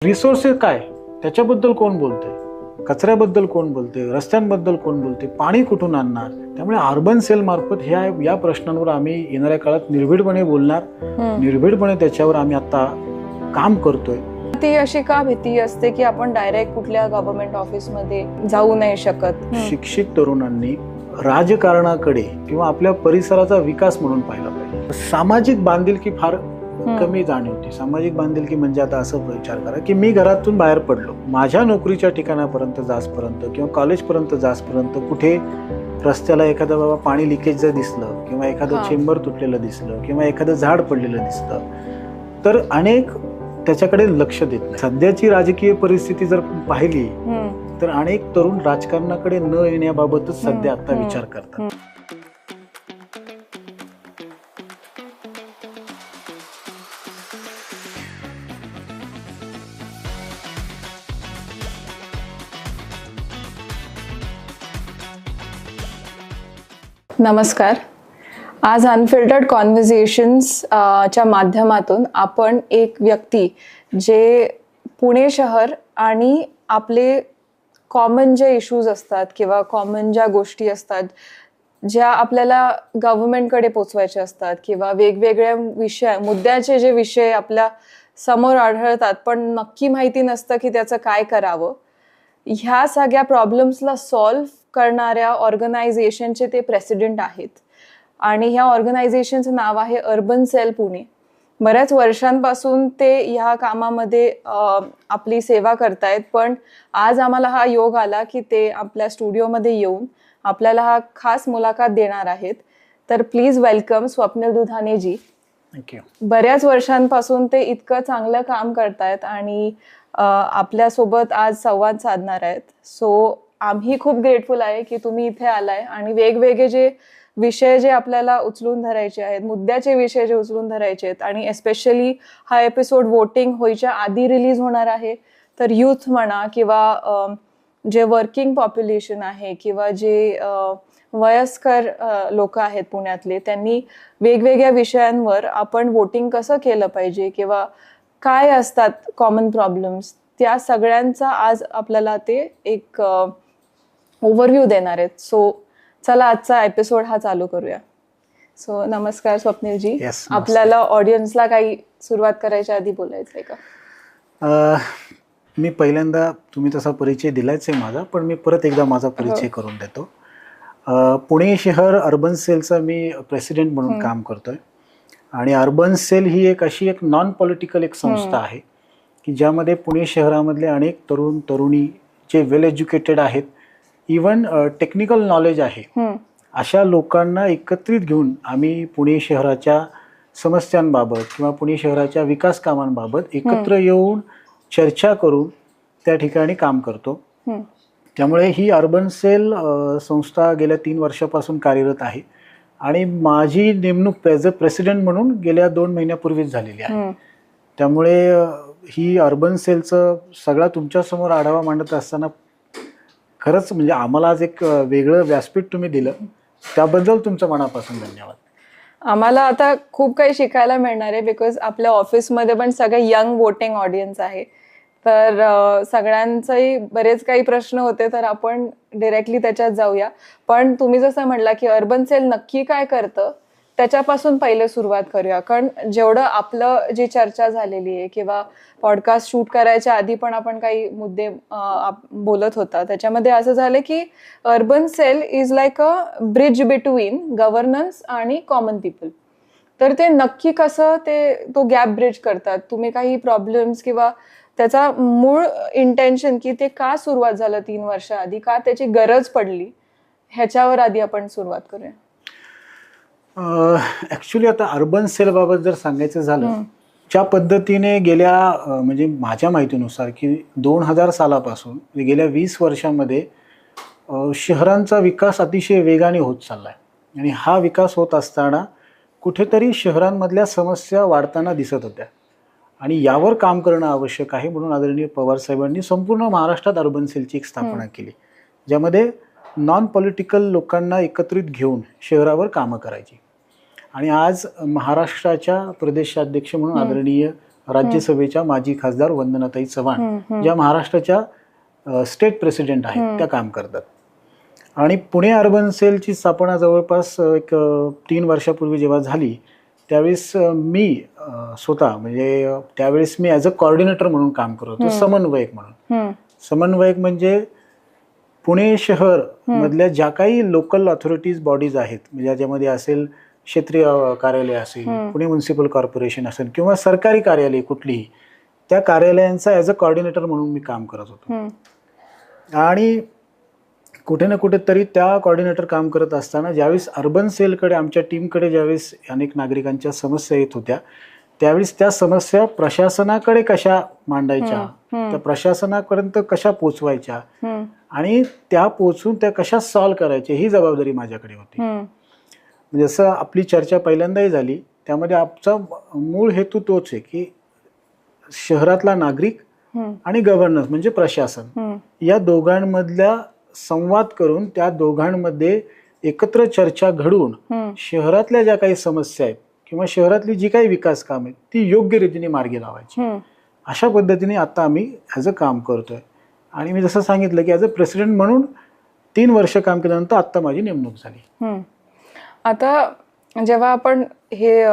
Resources काय त्याच्याबद्दल कोण बोलतंय, कचऱ्याबद्दल कोण बोलतंय, रस्त्यांबद्दल कोण बोलतंय, पाणी कुठून आणणार. त्यामुळे अर्बन सेल मार्फत या प्रश्नांवर आम्ही येणाऱ्या काळात निर्भीडपणे बोलणार, निर्भीडपणे त्याच्यावर आम्ही आता काम करतोय. ती अशी का भीती असते की आपण डायरेक्ट कुठल्या गव्हर्नमेंट ऑफिस मध्ये जाऊ नाही शकत? शिक्षित तरुणांनी राजकारणाकडे किंवा आपल्या परिसराचा विकास म्हणून पाहिला पाहिजे. सामाजिक बांधिलकी फार कमी जाणवते. सामाजिक बांधिलकी म्हणजे आता असं विचार करा की मी घरातून बाहेर पडलो, माझ्या नोकरीच्या ठिकाणापर्यंत जासपर्यंत किंवा कॉलेजपर्यंत जासपर्यंत कुठे रस्त्याला एखादं बाबा पाणी लिकेज जर दिसलं किंवा एखादं चेंबर तुटलेलं दिसलं किंवा एखादं झाड पडलेलं दिसलं तर अनेक त्याच्याकडे लक्ष देत नाही. सध्याची राजकीय परिस्थिती जर पाहिली तर अनेक तरुण राजकारणाकडे न येण्याबाबतच सध्या आता विचार करतात. नमस्कार. आज अनफिल्टर्ड कॉन्व्हर्सेशन्स च्या माध्यमातून आपण एक व्यक्ती जे पुणे शहर आणि आपले कॉमन जे इश्यूज असतात किंवा कॉमन ज्या गोष्टी असतात ज्या आपल्याला गव्हर्नमेंटकडे पोचवायचे असतात किंवा वेगवेगळ्या मुद्द्याचे जे विषय आपल्या समोर आढळतात पण नक्की माहिती नसतं की त्याचं काय करावं, ह्या सगळ्या प्रॉब्लेम्सला सॉल्व्ह करणाऱ्या ऑर्गनायझेशनचे ते प्रेसिडेंट आहेत. आणि ह्या ऑर्गनायझेशनचं नाव आहे अर्बन सेल पुणे. बऱ्याच वर्षांपासून ते ह्या कामामध्ये आपली सेवा करतायत. पण आज आम्हाला हा योग आला की ते आपल्या स्टुडिओमध्ये येऊन आपल्याला हा खास मुलाखत देणार आहेत. तर प्लीज वेलकम स्वप्नील दुधानेजी. थँक्यू. बऱ्याच वर्षांपासून ते इतकं चांगलं काम करतायत आणि आपल्यासोबत आज संवाद साधणार आहेत. सो आम्ही खूप ग्रेटफुल आहे की तुम्ही इथे आलाय आणि वेगवेगळे जे विषय जे आपल्याला उचलून धरायचे आहेत, मुद्द्याचे विषय जे उचलून धरायचे आहेत आणि एस्पेशली हा एपिसोड वोटिंग व्हायच्या आधी रिलीज होणार आहे. तर यूथ म्हणा किंवा जे वर्किंग पॉप्युलेशन आहे किंवा जे वयस्कर लोक आहेत पुण्यातले, त्यांनी वेगवेगळ्या विषयांवर आपण वोटिंग कसं केलं पाहिजे किंवा काय असतात कॉमन प्रॉब्लेम्स, त्या सगळ्यांचा आज आपल्याला ते एक ओव्हरव्ह्यू देणार आहेत. सो चला आजचा एपिसोड हा चालू करूया. सो नमस्कार स्वप्नीलजी. आपल्याला ऑडियन्सला काही सुरुवात करायच्या आधी बोलायचंय का? मी पहिल्यांदा, तुम्ही तसा परिचय दिलाच आहे माझा, पण मी परत एकदा माझा परिचय करून देतो. पुणे शहर अर्बन सेलचा मी प्रेसिडेंट म्हणून काम करतोय. आणि अर्बन सेल ही एक अशी एक नॉन पॉलिटिकल एक संस्था आहे की ज्यामध्ये पुणे शहरामधले अनेक तरुण तरुणी जे वेल एज्युकेटेड आहेत, इवन टेक्निकल नॉलेज आहे, अशा लोकांना एकत्रित घेऊन आम्ही पुणे शहराच्या समस्यांबाबत किंवा पुणे शहराच्या विकास कामांबाबत एकत्र येऊन चर्चा करून त्या ठिकाणी काम करतो. त्यामुळे ही अर्बन सेल संस्था गेल्या 3 वर्षापासून कार्यरत आहे आणि माझी नेमणूक ॲज अ प्रेसिडेंट म्हणून गेल्या 2 महिन्यापूर्वीच झालेली आहे. त्यामुळे ही अर्बन सेलचं सगळा तुमच्यासमोर आढावा मांडत असताना खरंच म्हणजे आम्हाला आज एक वेगळं व्यासपीठ तुम्ही दिलं, त्याबद्दल तुमचं मनापासून धन्यवाद. आम्हाला आता खूप काही शिकायला मिळणार आहे बिकॉज आपल्या ऑफिसमध्ये पण सगळे यंग वोटिंग ऑडियन्स आहे. तर सगळ्यांचाही बरेच काही प्रश्न होते, तर आपण डिरेक्टली त्याच्यात जाऊया. पण तुम्ही जसं म्हणला की अर्बन सेल नक्की काय करतं त्याच्यापासून पहिले सुरुवात करूया. कारण जेवढं आपलं जी चर्चा झालेली आहे किंवा पॉडकास्ट शूट करायच्या आधी पण आपण काही मुद्दे बोलत होता, त्याच्यामध्ये असं झालं की urban cell is like a bridge between governance आणि कॉमन पीपल. तर ते नक्की कसं तो गॅप ब्रिज करतात? तुम्ही काही प्रॉब्लेम्स किंवा त्याचा मूळ इंटेन्शन की ते का सुरुवात झालं 3 वर्षाआधी, का त्याची गरज पडली, ह्याच्यावर आधी आपण सुरुवात करूया. ॲक्च्युली आता अर्बन सेल बाबत जर सांगायचं झालं, ज्या पद्धतीने गेल्या म्हणजे माझ्या माहितीनुसार की 2000 सालापासून गेल्या 20 वर्षामध्ये शहरांचा विकास अतिशय वेगाने होत चालला आहे. आणि हा विकास होत असताना कुठेतरी शहरांमधल्या समस्या वाढताना दिसत होत्या आणि यावर काम करणं आवश्यक आहे. म्हणून आदरणीय पवार साहेबांनी संपूर्ण महाराष्ट्रात अर्बन सेलची एक स्थापना केली, ज्यामध्ये नॉन पॉलिटिकल लोकांना एकत्रित घेऊन शहरावर कामं करायची. आणि आज महाराष्ट्राच्या प्रदेशाध्यक्ष म्हणून आदरणीय राज्यसभेच्या माजी खासदार वंदनाताई चव्हाण ज्या महाराष्ट्राच्या स्टेट प्रेसिडेंट आहेत त्या काम करतात. आणि पुणे अर्बन सेलची स्थापना जवळपास एक 3 वर्षापूर्वी जेव्हा झाली त्यावेळेस मी स्वतः म्हणजे त्यावेळेस मी ॲज अ कॉर्डिनेटर म्हणून काम करत होतो, समन्वयक म्हणून. समन्वयक म्हणजे पुणे शहर मधल्या ज्या काही लोकल ऑथॉरिटीज बॉडीज आहेत, म्हणजे ज्याच्यामध्ये असेल क्षेत्रीय कार्यालय असेल, पुणे म्युन्सिपल कॉर्पोरेशन असेल किंवा सरकारी कार्यालय कुठलीही, त्या कार्यालयांचा ॲज अ कॉर्डिनेटर म्हणून मी काम करत होतो. आणि कुठे ना कुठेतरी त्या कॉर्डिनेटर काम करत असताना ज्यावेळेस अर्बन सेलकडे आमच्या टीमकडे ज्यावेळेस अनेक नागरिकांच्या समस्या येत होत्या त्यावेळेस त्या समस्या प्रशासनाकडे कशा मांडायच्या, त्या प्रशासनापर्यंत कशा पोचवायच्या आणि त्या पोचून त्या कशा सॉल्व्ह करायच्या ही जबाबदारी माझ्याकडे होती. जसं आपली चर्चा पहिल्यांदाही झाली त्यामध्ये आमचा मूळ हेतू तोच आहे की शहरातला नागरिक आणि गव्हर्नन्स म्हणजे प्रशासन या दोघांमधल्या संवाद करून त्या दोघांमध्ये एकत्र चर्चा घडवून शहरातल्या ज्या काही समस्या आहेत किंवा शहरातली जी काही विकास काम आहेत ती योग्य रीतीने मार्गी लावायची. अशा पद्धतीने आता आम्ही ॲज अ काम करतोय. आणि मी जसं सांगितलं की ॲज अ प्रेसिडेंट म्हणून 3 वर्ष काम केल्यानंतर आता माझी नेमणूक झाली. आता जेव्हा आपण हे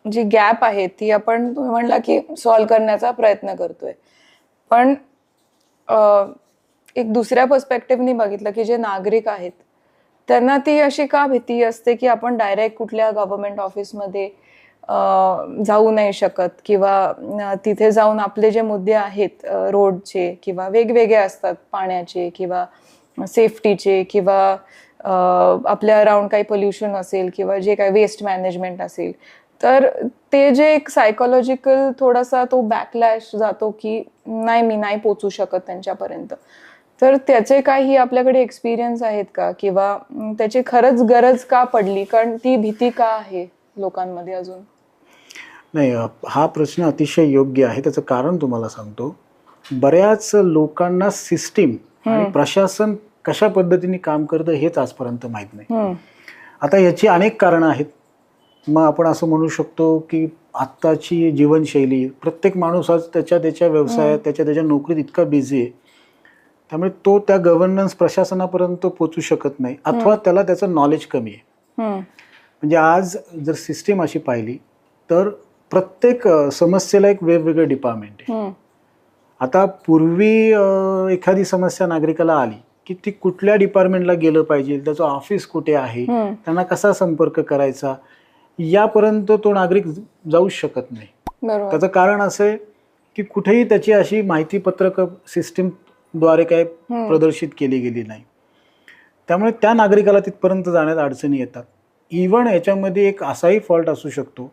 जी गॅप आहे ती आपण तुम्ही म्हणला की सॉल्व्ह करण्याचा प्रयत्न करतोय, पण एक दुसऱ्या पर्स्पेक्टिव्हनी बघितलं की जे नागरिक आहेत त्यांना ती अशी का भीती असते की आपण डायरेक्ट कुठल्या गव्हर्नमेंट ऑफिसमध्ये जाऊ नाही शकत किंवा तिथे जाऊन आपले जे मुद्दे आहेत रोडचे किंवा वेगवेगळे असतात, पाण्याचे किंवा सेफ्टीचे किंवा आपल्या अराउंड काही पोल्युशन असेल किंवा जे काही वेस्ट मॅनेजमेंट असेल, तर ते जे एक सायकोलॉजिकल थोडासा तो बॅकलॅश जातो की नाही मी नाही पोचू शकत त्यांच्यापर्यंत, तर त्याचे काही आपल्याकडे एक्सपिरियन्स आहेत का किंवा त्याची खरंच गरज का पडली, कारण ती भीती का आहे लोकांमध्ये अजून? नाही, हा प्रश्न अतिशय योग्य आहे. त्याचं कारण तुम्हाला सांगतो. बऱ्याच लोकांना सिस्टीम आणि प्रशासन कशा पद्धतीने काम करतं हेच आजपर्यंत माहीत नाही. आता याची अनेक कारणं आहेत. मग आपण असं म्हणू शकतो की आत्ताची जीवनशैली, प्रत्येक माणूस आज त्याच्या व्यवसायात त्याच्या नोकरीत इतका बिझी आहे त्यामुळे तो त्या गव्हर्नन्स प्रशासनापर्यंत पोचू शकत नाही अथवा त्याला त्याचं नॉलेज कमी आहे. म्हणजे आज जर सिस्टीम अशी पाहिली तर प्रत्येक समस्येला एक वेगवेगळं डिपार्टमेंट आहे. आता पूर्वी एखादी समस्या नागरिकाला आली की ती कुठल्या डिपार्टमेंटला गेलं पाहिजे, त्याचं ऑफिस कुठे आहे, त्यांना कसा संपर्क करायचा यापर्यंत तो नागरिक जाऊ शकत नाही. त्याचं कारण असं आहे की कुठेही त्याची अशी माहिती पत्रक सिस्टीमद्वारे काय प्रदर्शित केली गेली नाही. त्यामुळे त्या नागरिकाला तिथपर्यंत जाण्यात अडचणी येतात. इव्हन याच्यामध्ये एक असाही फॉल्ट असू शकतो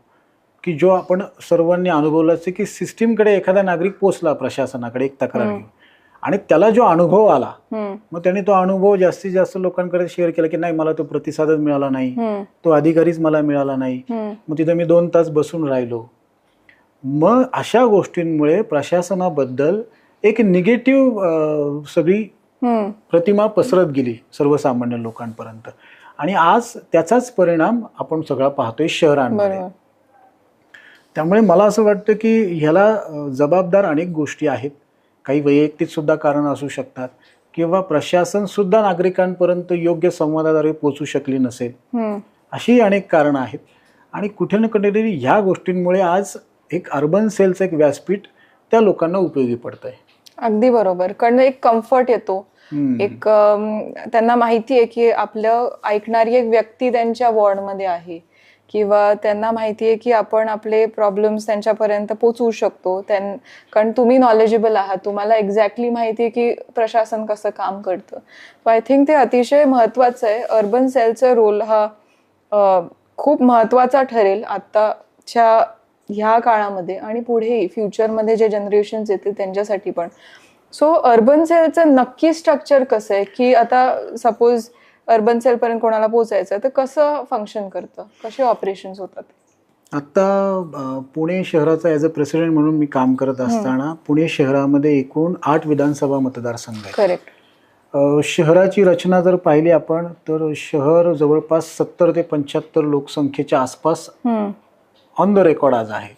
की जो आपण सर्वांनी अनुभवलाच की सिस्टीमकडे एखादा नागरिक पोचला प्रशासनाकडे एक तक्रार घेऊन आणि त्याला जो अनुभव आला मग त्याने तो अनुभव जास्तीत जास्त लोकांकडे शेअर केला की नाही मला तो प्रतिसादच मिळाला नाही, तो अधिकारीच मला मिळाला नाही, मग तिथं मी 2 तास बसून राहिलो. मग अशा गोष्टींमुळे प्रशासनाबद्दल एक निगेटिव्ह सगळी प्रतिमा पसरत गेली सर्वसामान्य लोकांपर्यंत आणि आज त्याचाच परिणाम आपण सगळा पाहतोय शहरांमध्ये. त्यामुळे मला असं वाटतं की ह्याला जबाबदार अनेक गोष्टी आहेत. काही वैयक्तिक सुद्धा कारण असू शकतात किंवा प्रशासन सुद्धा नागरिकांपर्यंत योग्य संवादाद्वारे पोहोचू शकली नसेल, अशी अनेक कारणं आहेत. आणि कुठे ना कुठेतरी ह्या गोष्टींमुळे आज एक अर्बन सेलचं एक व्यासपीठ त्या लोकांना उपयोगी पडतंय. अगदी बरोबर, कारण एक कम्फर्ट येतो, एक त्यांना माहिती आहे की आपलं ऐकणारी एक व्यक्ती त्यांच्या वॉर्डमध्ये आहे किंवा त्यांना माहिती आहे की आपण आपले प्रॉब्लेम्स त्यांच्यापर्यंत पोचवू शकतो. कारण तुम्ही नॉलेजेबल आहात, तुम्हाला एक्झॅक्टली माहिती आहे की प्रशासन कसं काम करतं. सो आय थिंक ते अतिशय महत्त्वाचं आहे. अर्बन सेलचा रोल हा खूप महत्त्वाचा ठरेल आत्ताच्या ह्या काळामध्ये आणि पुढेही फ्युचरमध्ये जे जनरेशन्स येतील त्यांच्यासाठी पण. सो अर्बन सेलचं नक्की स्ट्रक्चर कसं आहे की आता सपोज अर्बन सेल पर्यंत कोणाला पोहोचायचं तर कसं फंक्शन करतं, कसे ऑपरेशन्स होतात? आता पुणे शहराचा ॲज अ प्रेसिडेंट म्हणून मी काम करत असताना पुणे शहरामध्ये एकूण 8 विधानसभा मतदारसंघ आहेत. करेक्ट. शहराची रचना जर पाहिली आपण तर शहर जवळपास 70 ते 75 लोकसंख्येच्या आसपास ऑन द रेकॉर्ड आज आहे.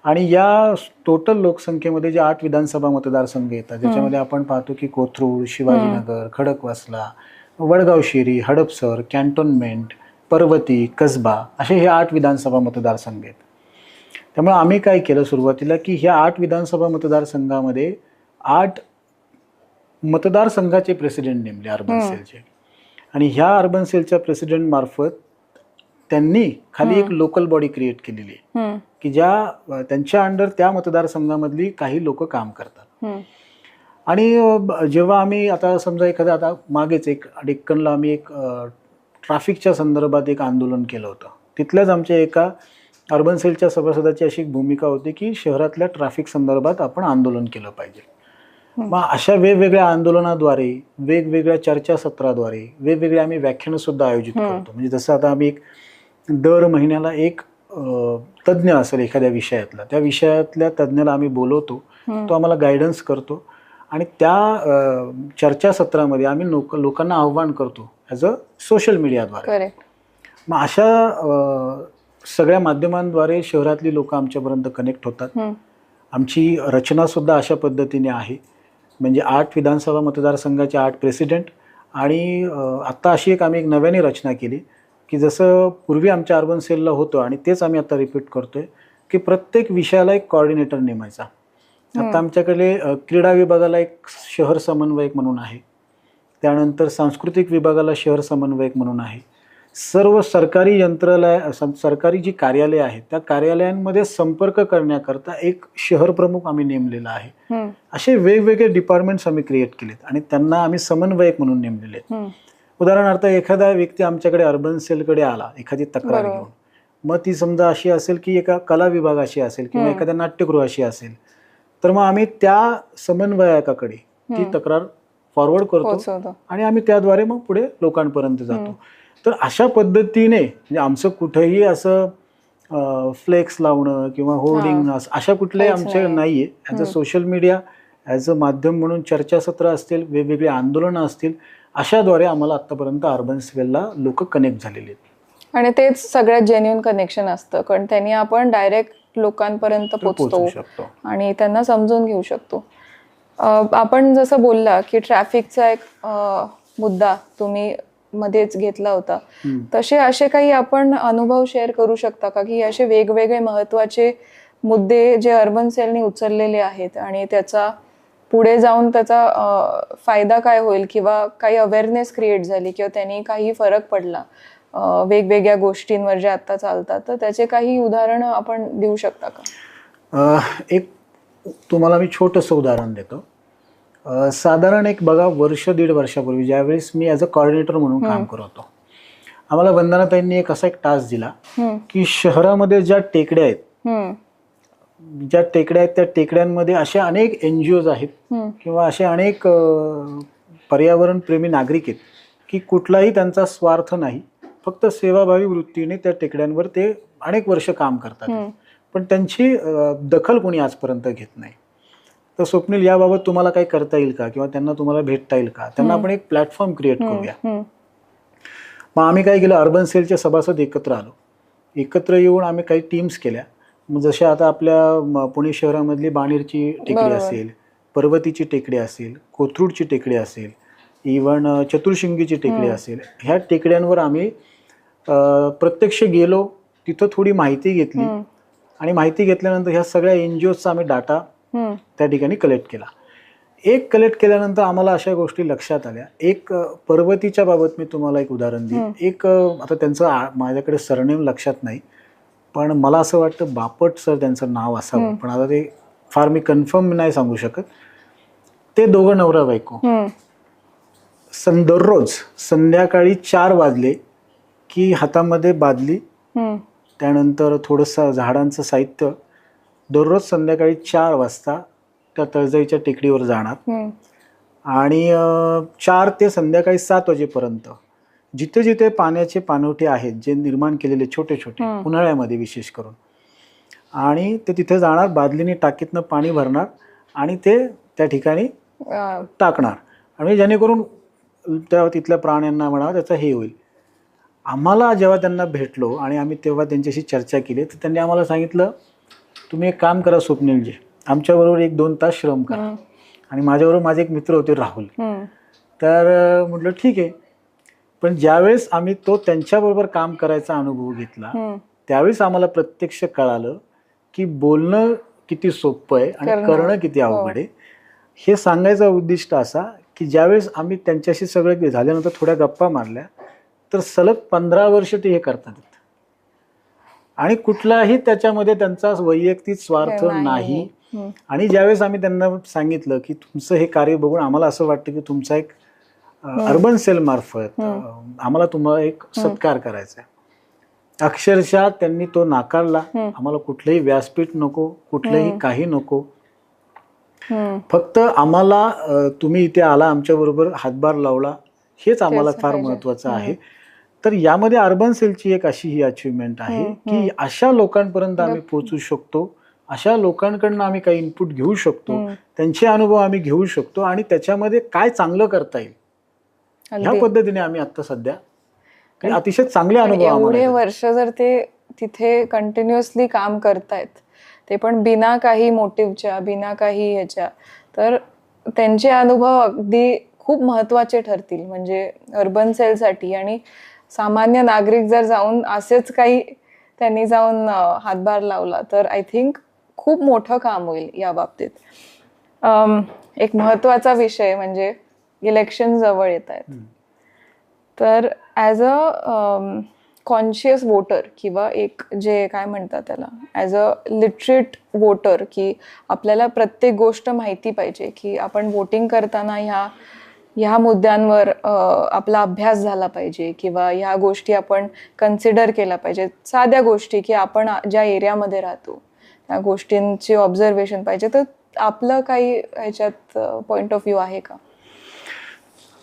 आणि या टोटल लोकसंख्येमध्ये जे 8 विधानसभा मतदारसंघ येतात, ज्याच्यामध्ये आपण पाहतो की कोथरूड, शिवाजीनगर, खडकवासला, वडगाव शेरी, हडपसर, कॅन्टोन्मेंट, पर्वती, कसबा असे हे 8 विधानसभा मतदारसंघ आहेत. त्यामुळे आम्ही काय केलं सुरुवातीला की ह्या 8 विधानसभा मतदारसंघामध्ये 8 मतदारसंघाचे प्रेसिडेंट नेमले अर्बन सेलचे, आणि ह्या अर्बन सेलच्या प्रेसिडेंट मार्फत त्यांनी खाली एक लोकल बॉडी क्रिएट केलेली आहे की ज्या त्यांच्या अंडर त्या मतदारसंघामधली काही लोक काम करतात. आणि जेव्हा आम्ही आता समजा एखादा आता मागेच एक डेक्कनला आम्ही एक ट्रॅफिकच्या संदर्भात एक आंदोलन केलं होतं. तिथल्याच आमच्या एका अर्बन सेलच्या सभासदाची अशी एक भूमिका होती की शहरातल्या ट्रॅफिक संदर्भात आपण आंदोलन केलं पाहिजे. मग अशा वेगवेगळ्या आंदोलनाद्वारे, वेगवेगळ्या चर्चासत्राद्वारे वेगवेगळे आम्ही व्याख्यानं सुद्धा आयोजित करतो. म्हणजे जसं आता आम्ही एक दर महिन्याला एक तज्ज्ञ असेल एखाद्या विषयातला, त्या विषयातल्या तज्ज्ञाला आम्ही बोलवतो, तो आम्हाला गायडन्स करतो आणि त्या चर्चासत्रामध्ये आम्ही लोकांना आव्हान करतो ॲज अ सोशल मीडियाद्वारे. मग अशा सगळ्या माध्यमांद्वारे शहरातली लोक आमच्यापर्यंत कनेक्ट होतात. आमची रचनासुद्धा अशा पद्धतीने आहे, म्हणजे 8 विधानसभा मतदारसंघाचे 8 प्रेसिडेंट, आणि आत्ता अशी एक आम्ही एक नव्याने रचना केली की जसं पूर्वी आमच्या अर्बन सेलला होतं आणि तेच आम्ही आता रिपीट करतोय की प्रत्येक विषयाला एक कोऑर्डिनेटर नेमायचा. आता आमच्याकडे क्रीडा विभागाला एक शहर समन्वयक म्हणून आहे, त्यानंतर सांस्कृतिक विभागाला शहर समन्वयक म्हणून आहे. सर्व सरकारी सरकारी जी कार्यालय आहेत त्या कार्यालयांमध्ये संपर्क करण्याकरता एक शहर प्रमुख आम्ही नेमलेला आहे. असे वेगवेगळे डिपार्टमेंट्स आम्ही क्रिएट केलेत आणि त्यांना आम्ही समन्वयक म्हणून नेमलेले आहेत. उदाहरणार्थ एखादा व्यक्ती आमच्याकडे अर्बन सेलकडे आला एखादी तक्रार घेऊन, मग ती समजा अशी असेल की एका कला विभागाशी असेल किंवा एखाद्या नाट्यगृहाशी असेल, तर मग आम्ही त्या समन्वयकाकडे ती तक्रार फॉरवर्ड करतो आणि आम्ही त्याद्वारे मग पुढे लोकांपर्यंत जातो. तर अशा पद्धतीने म्हणजे आमचं कुठेही असं फ्लेक्स लावणं किंवा होर्डिंग अशा कुठले आमचे नाहीये. As a social media, as a माध्यम म्हणून चर्चासत्र असतील, वेगवेगळी आंदोलनं असतील, अशाद्वारे आम्हाला आतापर्यंत अर्बन सेलला लोक कनेक्ट झालेले आहेत. आणि तेच सगळ्यात जेन्युइन कनेक्शन असतं, कारण त्यांनी आपण डायरेक्ट लोकांपर्यंत पोहोचतो आणि त्यांना समजून घेऊ शकतो. आपण जसं बोलला की ट्रॅफिकचा एक मुद्दा तुम्ही मध्येच घेतला होता, तसे असे काही आपण अनुभव शेअर करू शकता का की असे वेगवेगळे महत्वाचे मुद्दे जे अर्बन सेलने उचललेले आहेत आणि त्याचा पुढे जाऊन त्याचा फायदा काय होईल किंवा काही अवेअरनेस क्रिएट झाली किंवा त्यांनी काही फरक पडला वेगवेगळ्या गोष्टींवर जे आता चालतात, तर त्याचे काही उदाहरणं आपण देऊ शकता का? एक तुम्हाला मी छोटंसं उदाहरण देतो. साधारण एक बघा 1-1.5 वर्षापूर्वी ज्यावेळेस मी ॲज अ कोऑर्डिनेटर म्हणून काम करत होतो, आम्हाला वंदनाताईंनी एक असा एक टास्क दिला की शहरामध्ये ज्या टेकड्या आहेत, त्या टेकड्यांमध्ये अशा अनेक NGOज आहेत किंवा असे अनेक पर्यावरणप्रेमी नागरिक आहेत की कुठलाही त्यांचा स्वार्थ नाही, फक्त सेवाभावी वृत्तीने त्या टेकड्यांवर ते अनेक वर्ष काम करतात, पण त्यांची दखल कोणी आजपर्यंत घेत नाही. तर स्वप्नील, याबाबत तुम्हाला काही करता येईल का किंवा त्यांना तुम्हाला भेटता येईल का? त्यांना आपण एक प्लॅटफॉर्म क्रिएट करूया. मग आम्ही काय केलं, अर्बन सेलचे सभासद एकत्र आलो. एकत्र येऊन आम्ही काही टीम्स केल्या. मग जसे आता आपल्या पुणे शहरामधली बाणेरची टेकडी असेल, पर्वतीची टेकडी असेल, कोथरूडची टेकडी असेल, इव्हन चतुर्शिंगीची टेकडी असेल, ह्या टेकड्यांवर आम्ही प्रत्यक्ष गेलो, तिथं थोडी माहिती घेतली आणि माहिती घेतल्यानंतर ह्या सगळ्या NGOजचा आम्ही डाटा त्या ठिकाणी कलेक्ट केला. कलेक्ट केल्यानंतर आम्हाला अशा गोष्टी लक्षात आल्या. एक पर्वतीच्या बाबत मी तुम्हाला एक उदाहरण देईन. एक आता त्यांचं माझ्याकडे सरनेम लक्षात नाही, पण मला असं वाटतं बापट सर त्यांचं नाव असावं, पण आता ते फार मी कन्फर्म नाही सांगू शकत. ते दोघं नवरा बायको दररोज संध्याकाळी 4 वाजले की हातामध्ये बादली, त्यानंतर थोडंसं झाडांचं साहित्य, दररोज संध्याकाळी 4 वाजता त्या तळजाईच्या टेकडीवर जाणार आणि 4 ते संध्याकाळी 7 वाजेपर्यंत जिथे जिथे पाण्याचे पाणवठे आहेत जे निर्माण केलेले छोटे छोटे उन्हाळ्यामध्ये विशेष करून, आणि ते तिथे जाणार, बादलीने टाकीतनं पाणी भरणार आणि ते त्या ठिकाणी टाकणार, आणि जेणेकरून त्या तिथल्या प्राण्यांना म्हणा त्याचं हे होईल. आम्हाला जेव्हा त्यांना भेटलो आणि आम्ही तेव्हा त्यांच्याशी चर्चा केली तर त्यांनी आम्हाला सांगितलं तुम्ही एक काम करा स्वप्नीलजी, आमच्याबरोबर 1-2 तास श्रम करा. आणि माझ्याबरोबर माझे एक मित्र होते राहुल. तर म्हटलं ठीक आहे. पण ज्यावेळेस आम्ही त्यांच्याबरोबर काम करायचा अनुभव घेतला त्यावेळेस आम्हाला प्रत्यक्ष कळालं की बोलणं किती सोपं आहे आणि करणं किती अवघड आहे. हे सांगायचा उद्दिष्ट असा की ज्यावेळेस आम्ही त्यांच्याशी सगळं झाल्यानंतर थोड्या गप्पा मारल्या तर सलग 15 वर्ष ते हे करतात आणि कुठलाही त्याच्यामध्ये त्यांचा वैयक्तिक स्वार्थ नाही. आणि ज्यावेळेस आम्ही त्यांना सांगितलं की तुमचं हे कार्य बघून आम्हाला असं वाटतं की तुमचा एक अर्बन सेल मार्फत आम्हाला तुम्हाला एक सत्कार करायचा आहे, अक्षरशः त्यांनी तो नाकारला. आम्हाला कुठलंही व्यासपीठ नको, कुठलंही काही नको, फक्त आम्हाला तुम्ही इथे आला, आमच्या बरोबर हातभार लावला, हेच आम्हाला फार महत्वाचं आहे. तर यामध्ये अर्बन सेलची एक अशी ही अचिव्हमेंट आहे की अशा लोकांपर्यंत आम्ही पोहोचू शकतो, अशा लोकांकडनं आम्ही काही इनपुट घेऊ शकतो, त्यांचे अनुभव आम्ही घेऊ शकतो आणि त्याच्यामध्ये काय चांगलं करता येईल ह्या पद्धतीने आम्ही आता सध्या अतिशय चांगले अनुभव. एवढे वर्ष जर ते तिथे कंटिन्युअसली काम करतायत, ते पण बिना काही मोटिव्हच्या, बिना काही ह्याच्या, तर त्यांचे अनुभव अगदी खूप महत्वाचे ठरतील म्हणजे अर्बन सेलसाठी. आणि सामान्य नागरिक जर जाऊन असेच काही त्यांनी जाऊन हातभार लावला तर आय थिंक खूप मोठं काम होईल या बाबतीत. एक महत्वाचा विषय म्हणजे इलेक्शन जवळ येत आहेत, तर ॲज अ कॉन्शियस वोटर किंवा एक जे काय म्हणतात त्याला ॲज अ लिटरेट वोटर, की आपल्याला प्रत्येक गोष्ट माहिती पाहिजे, की आपण वोटिंग करताना ह्या मुद्द्यांवर आपला अभ्यास झाला पाहिजे किंवा ह्या गोष्टी आपण कन्सिडर केल्या पाहिजे. साध्या गोष्टी की आपण ज्या एरियामध्ये राहतो त्या गोष्टींची ऑब्झर्वेशन पाहिजे. तर आपलं काही ह्याच्यात पॉइंट ऑफ व्ह्यू आहे का?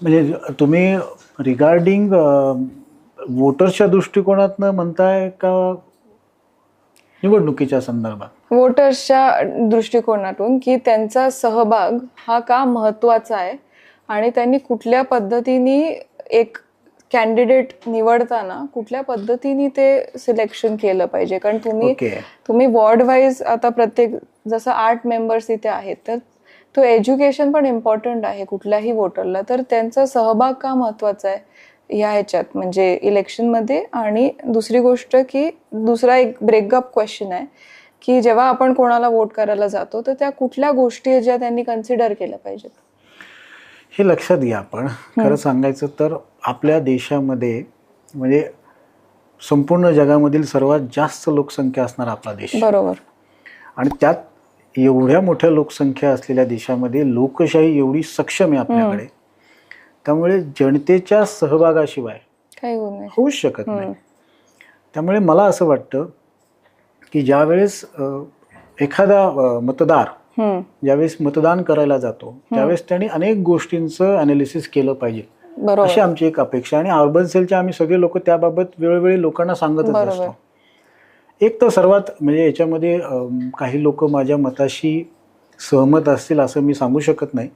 म्हणजे तुम्ही रिगार्डिंग वोटर्सच्या दृष्टिकोनातनं म्हणताय का निवडणुकीच्या संदर्भात? वोटर्सच्या दृष्टिकोनातून की त्यांचा सहभाग हा का महत्वाचा आहे आणि त्यांनी कुठल्या पद्धतीने एक कॅन्डिडेट निवडताना कुठल्या पद्धतीने ते सिलेक्शन केलं पाहिजे. कारण तुम्ही वॉर्ड वाईज आता प्रत्येक जसं 8 मेंबर्स इथे आहेत, तर तो एज्युकेशन पण इम्पॉर्टंट आहे कुठल्याही वोटरला. तर त्यांचा सहभाग का महत्वाचा आहे या ह्याच्यात म्हणजे इलेक्शनमध्ये. आणि दुसरी गोष्ट की दुसरा एक ब्रेकअप क्वेश्चन आहे की जेव्हा आपण कोणाला वोट करायला जातो तर त्या कुठल्या गोष्टी ज्या त्यांनी कन्सिडर केल्या पाहिजेत हे लक्षात घ्या. आपण खरं सांगायचं तर आपल्या देशामध्ये म्हणजे संपूर्ण जगामधील सर्वात जास्त लोकसंख्या असणारा आपला देश. बरोबर. आणि त्यात एवढ्या मोठ्या लोकसंख्या असलेल्या देशामध्ये लोकशाही एवढी सक्षम आहे आपल्याकडे, त्यामुळे जनतेच्या सहभागाशिवाय काही होऊच शकत नाही. त्यामुळे मला असं वाटतं की ज्यावेळेस एखादा मतदार ज्यावेळेस मतदान करायला जातो त्यावेळेस त्यांनी अनेक गोष्टींचं अनालिसिस केलं पाहिजे अशी आमची एक अपेक्षा. आणि अर्बन सेलचे आम्ही सगळे लोक त्याबाबत वेळोवेळी लोकांना सांगतच असतो. एक तर सर्वात म्हणजे याच्यामध्ये काही लोक माझ्या मताशी सहमत असतील असं मी सांगू शकत नाही,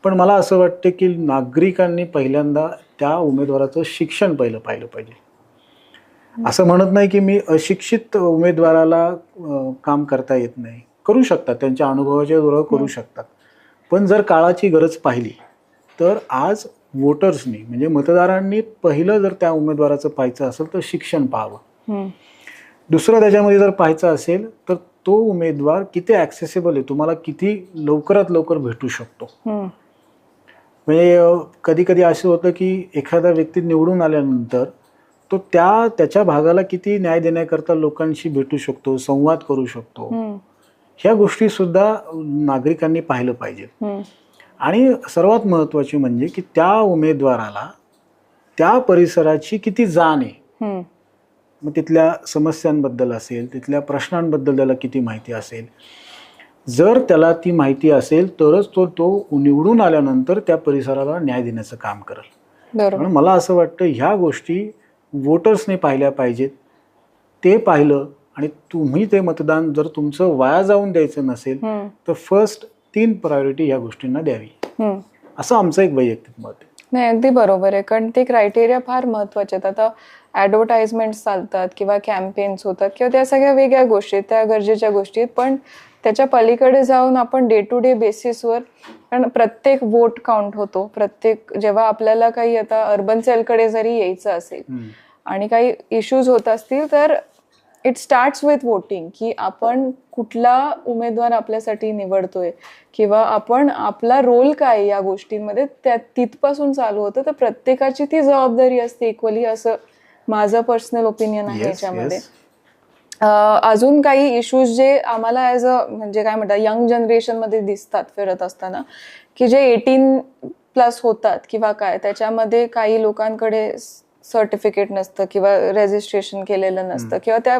पण मला असं वाटतं की नागरिकांनी पहिल्यांदा त्या उमेदवाराचं शिक्षण पाहिलं पाहिजे. असं म्हणत नाही की मी अशिक्षित उमेदवाराला काम करता येत नाही, करू शकतात, त्यांच्या अनुभवाच्या जोरावर करू शकतात. पण जर काळाची गरज पाहिली तर आज वोटर्सनी म्हणजे मतदारांनी पहिलं जर त्या उमेदवाराचं पाहायचं असेल तर शिक्षण पाहावं. दुसरं त्याच्यामध्ये जर पाहायचं असेल तर तो उमेदवार किती ॲक्सेसिबल आहे, तुम्हाला किती लवकरात लवकर भेटू शकतो. म्हणजे कधी कधी असं होतं की एखादा व्यक्ती निवडून आल्यानंतर तो त्याच्या भागाला किती न्याय देण्याकरता लोकांशी भेटू शकतो, संवाद करू शकतो, ह्या गोष्टी सुद्धा नागरिकांनी पाहिलं पाहिजे. आणि सर्वात महत्त्वाची म्हणजे की त्या उमेदवाराला त्या परिसराची किती जाण आहे, मग तिथल्या समस्यांबद्दल असेल, तिथल्या प्रश्नांबद्दल त्याला किती माहिती असेल. जर त्याला ती माहिती असेल तरच तो निवडून आल्यानंतर त्या परिसराला न्याय देण्याचं काम करेल. म्हणून मला असं वाटतं ह्या गोष्टी वोटर्सने पाहिल्या पाहिजेत. ते पाहिलं आणि तुम्ही ते मतदान जर तुमचं वाया जाऊन द्यायचं नसेल तर फर्स्ट 3 प्रायोरिटी ह्या गोष्टींना द्यावी, असं आमचं एक वैयक्तिक मत आहे. नाही, अगदी बरोबर आहे. कारण ते क्रायटेरिया फार महत्त्वाचे आहेत. आता ॲडव्हर्टाइजमेंट्स चालतात किंवा कॅम्पेन्स होतात किंवा त्या सगळ्या वेगळ्या गोष्टी आहेत, त्या गरजेच्या गोष्टी आहेत. पण त्याच्या पलीकडे जाऊन आपण डे टू डे बेसिसवर, कारण प्रत्येक वोट काउंट होतो. प्रत्येक जेव्हा आपल्याला काही आता अर्बन सेलकडे जरी यायचं असेल आणि काही इश्यूज होत असतील तर इट स्टार्ट्स विथ वोटिंग, की आपण कुठला उमेदवार आपल्यासाठी निवडतोय किंवा आपण आपला रोल काय या गोष्टींमध्ये, त्या तिथपासून चालू होतं. तर प्रत्येकाची ती जबाबदारी असते इक्वली, असं माझं पर्सनल ओपिनियन आहे याच्यामध्ये. अजून काही इश्यूज जे आम्हाला ॲज अ म्हणजे काय म्हणतात यंग जनरेशनमध्ये दिसतात फिरत असताना, की जे 18+ होतात किंवा काय, त्याच्यामध्ये काही लोकांकडे सर्टिफिकेट नसतं किंवा रजिस्ट्रेशन केलेलं नसतं किंवा त्या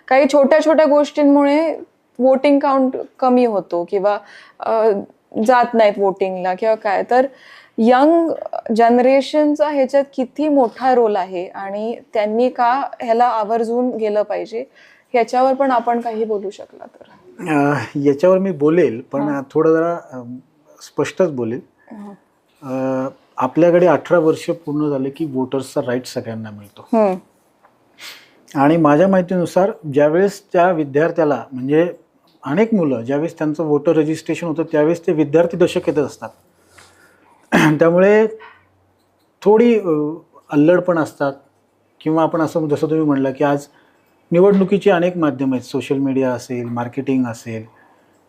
काही छोट्या छोट्या गोष्टींमुळे वोटिंग काउंट कमी होतो किंवा जात नाहीत वोटिंगला किंवा काय. तर यंग जनरेशनचा ह्याच्यात किती मोठा रोल आहे आणि त्यांनी का ह्याला आवर्जून गेलं पाहिजे, ह्याच्यावर पण आपण काही बोलू शकला तर. याच्यावर मी बोलेल, पण थोडं जरा स्पष्टच बोलेल. आपल्याकडे 18 वर्ष पूर्ण झाले की वोटर्सचा राईट सगळ्यांना मिळतो. आणि माझ्या माहितीनुसार ज्यावेळेस त्या विद्यार्थ्याला, म्हणजे अनेक मुलं ज्यावेळेस त्यांचं वोटर रजिस्ट्रेशन होतं त्यावेळेस ते विद्यार्थी दशक येत असतात. त्यामुळे थोडी अल्लड पण असतात. किंवा आपण असं जसं तुम्ही म्हणलं की आज निवडणुकीची अनेक माध्यमं आहेत, सोशल मीडिया असेल, मार्केटिंग असेल,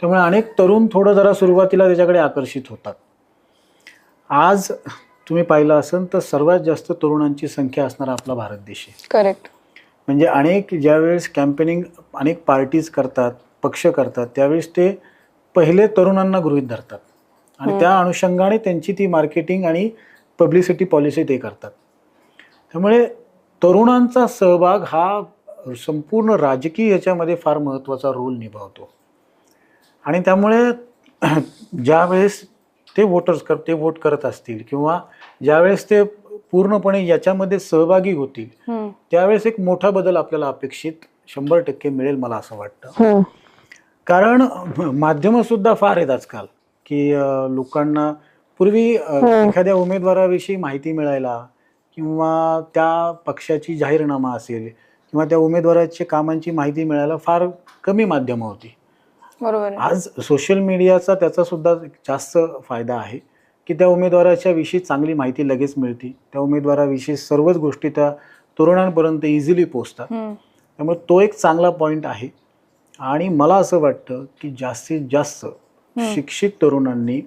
त्यामुळे अनेक तरुण थोडं जरा सुरुवातीला त्याच्याकडे आकर्षित होतात. आज तुम्ही पाहिलं असेल तर सर्वात जास्त तरुणांची संख्या असणारा आपला भारत देश आहे. करेक्ट. म्हणजे अनेक ज्यावेळेस कॅम्पेनिंग अनेक पार्टीज करतात, पक्ष करतात, त्यावेळेस ते पहिले तरुणांना गृहीत धरतात आणि त्या अनुषंगाने त्यांची ती मार्केटिंग आणि पब्लिसिटी पॉलिसी ते करतात. त्यामुळे तरुणांचा सहभाग हा संपूर्ण राजकीय याच्यामध्ये फार महत्त्वाचा रोल निभावतो. आणि त्यामुळे ज्यावेळेस ते वोट करत असतील किंवा ज्यावेळेस ते पूर्णपणे याच्यामध्ये सहभागी होतील त्यावेळेस एक मोठा बदल आपल्याला अपेक्षित 100% मिळेल, मला असं वाटतं. कारण माध्यमं सुद्धा फार आहेत आजकाल, की लोकांना पूर्वी एखाद्या उमेदवाराविषयी माहिती मिळायला किंवा त्या पक्षाची जाहीरनामा असेल किंवा त्या उमेदवाराच्या कामांची माहिती मिळायला फार कमी माध्यमं होती. बरोबर. आज सोशल मीडियाचा त्याचा सुद्धा जास्त फायदा आहे की त्या उमेदवाराच्या विषयी चांगली माहिती लगेच मिळते. त्या उमेदवाराविषयी सर्वच गोष्टी त्या तरुणांपर्यंत इझिली पोहोचतात. त्यामुळे तो एक चांगला पॉईंट आहे. आणि मला असं वाटतं की जास्तीत जास्त शिक्षित तरुणांनी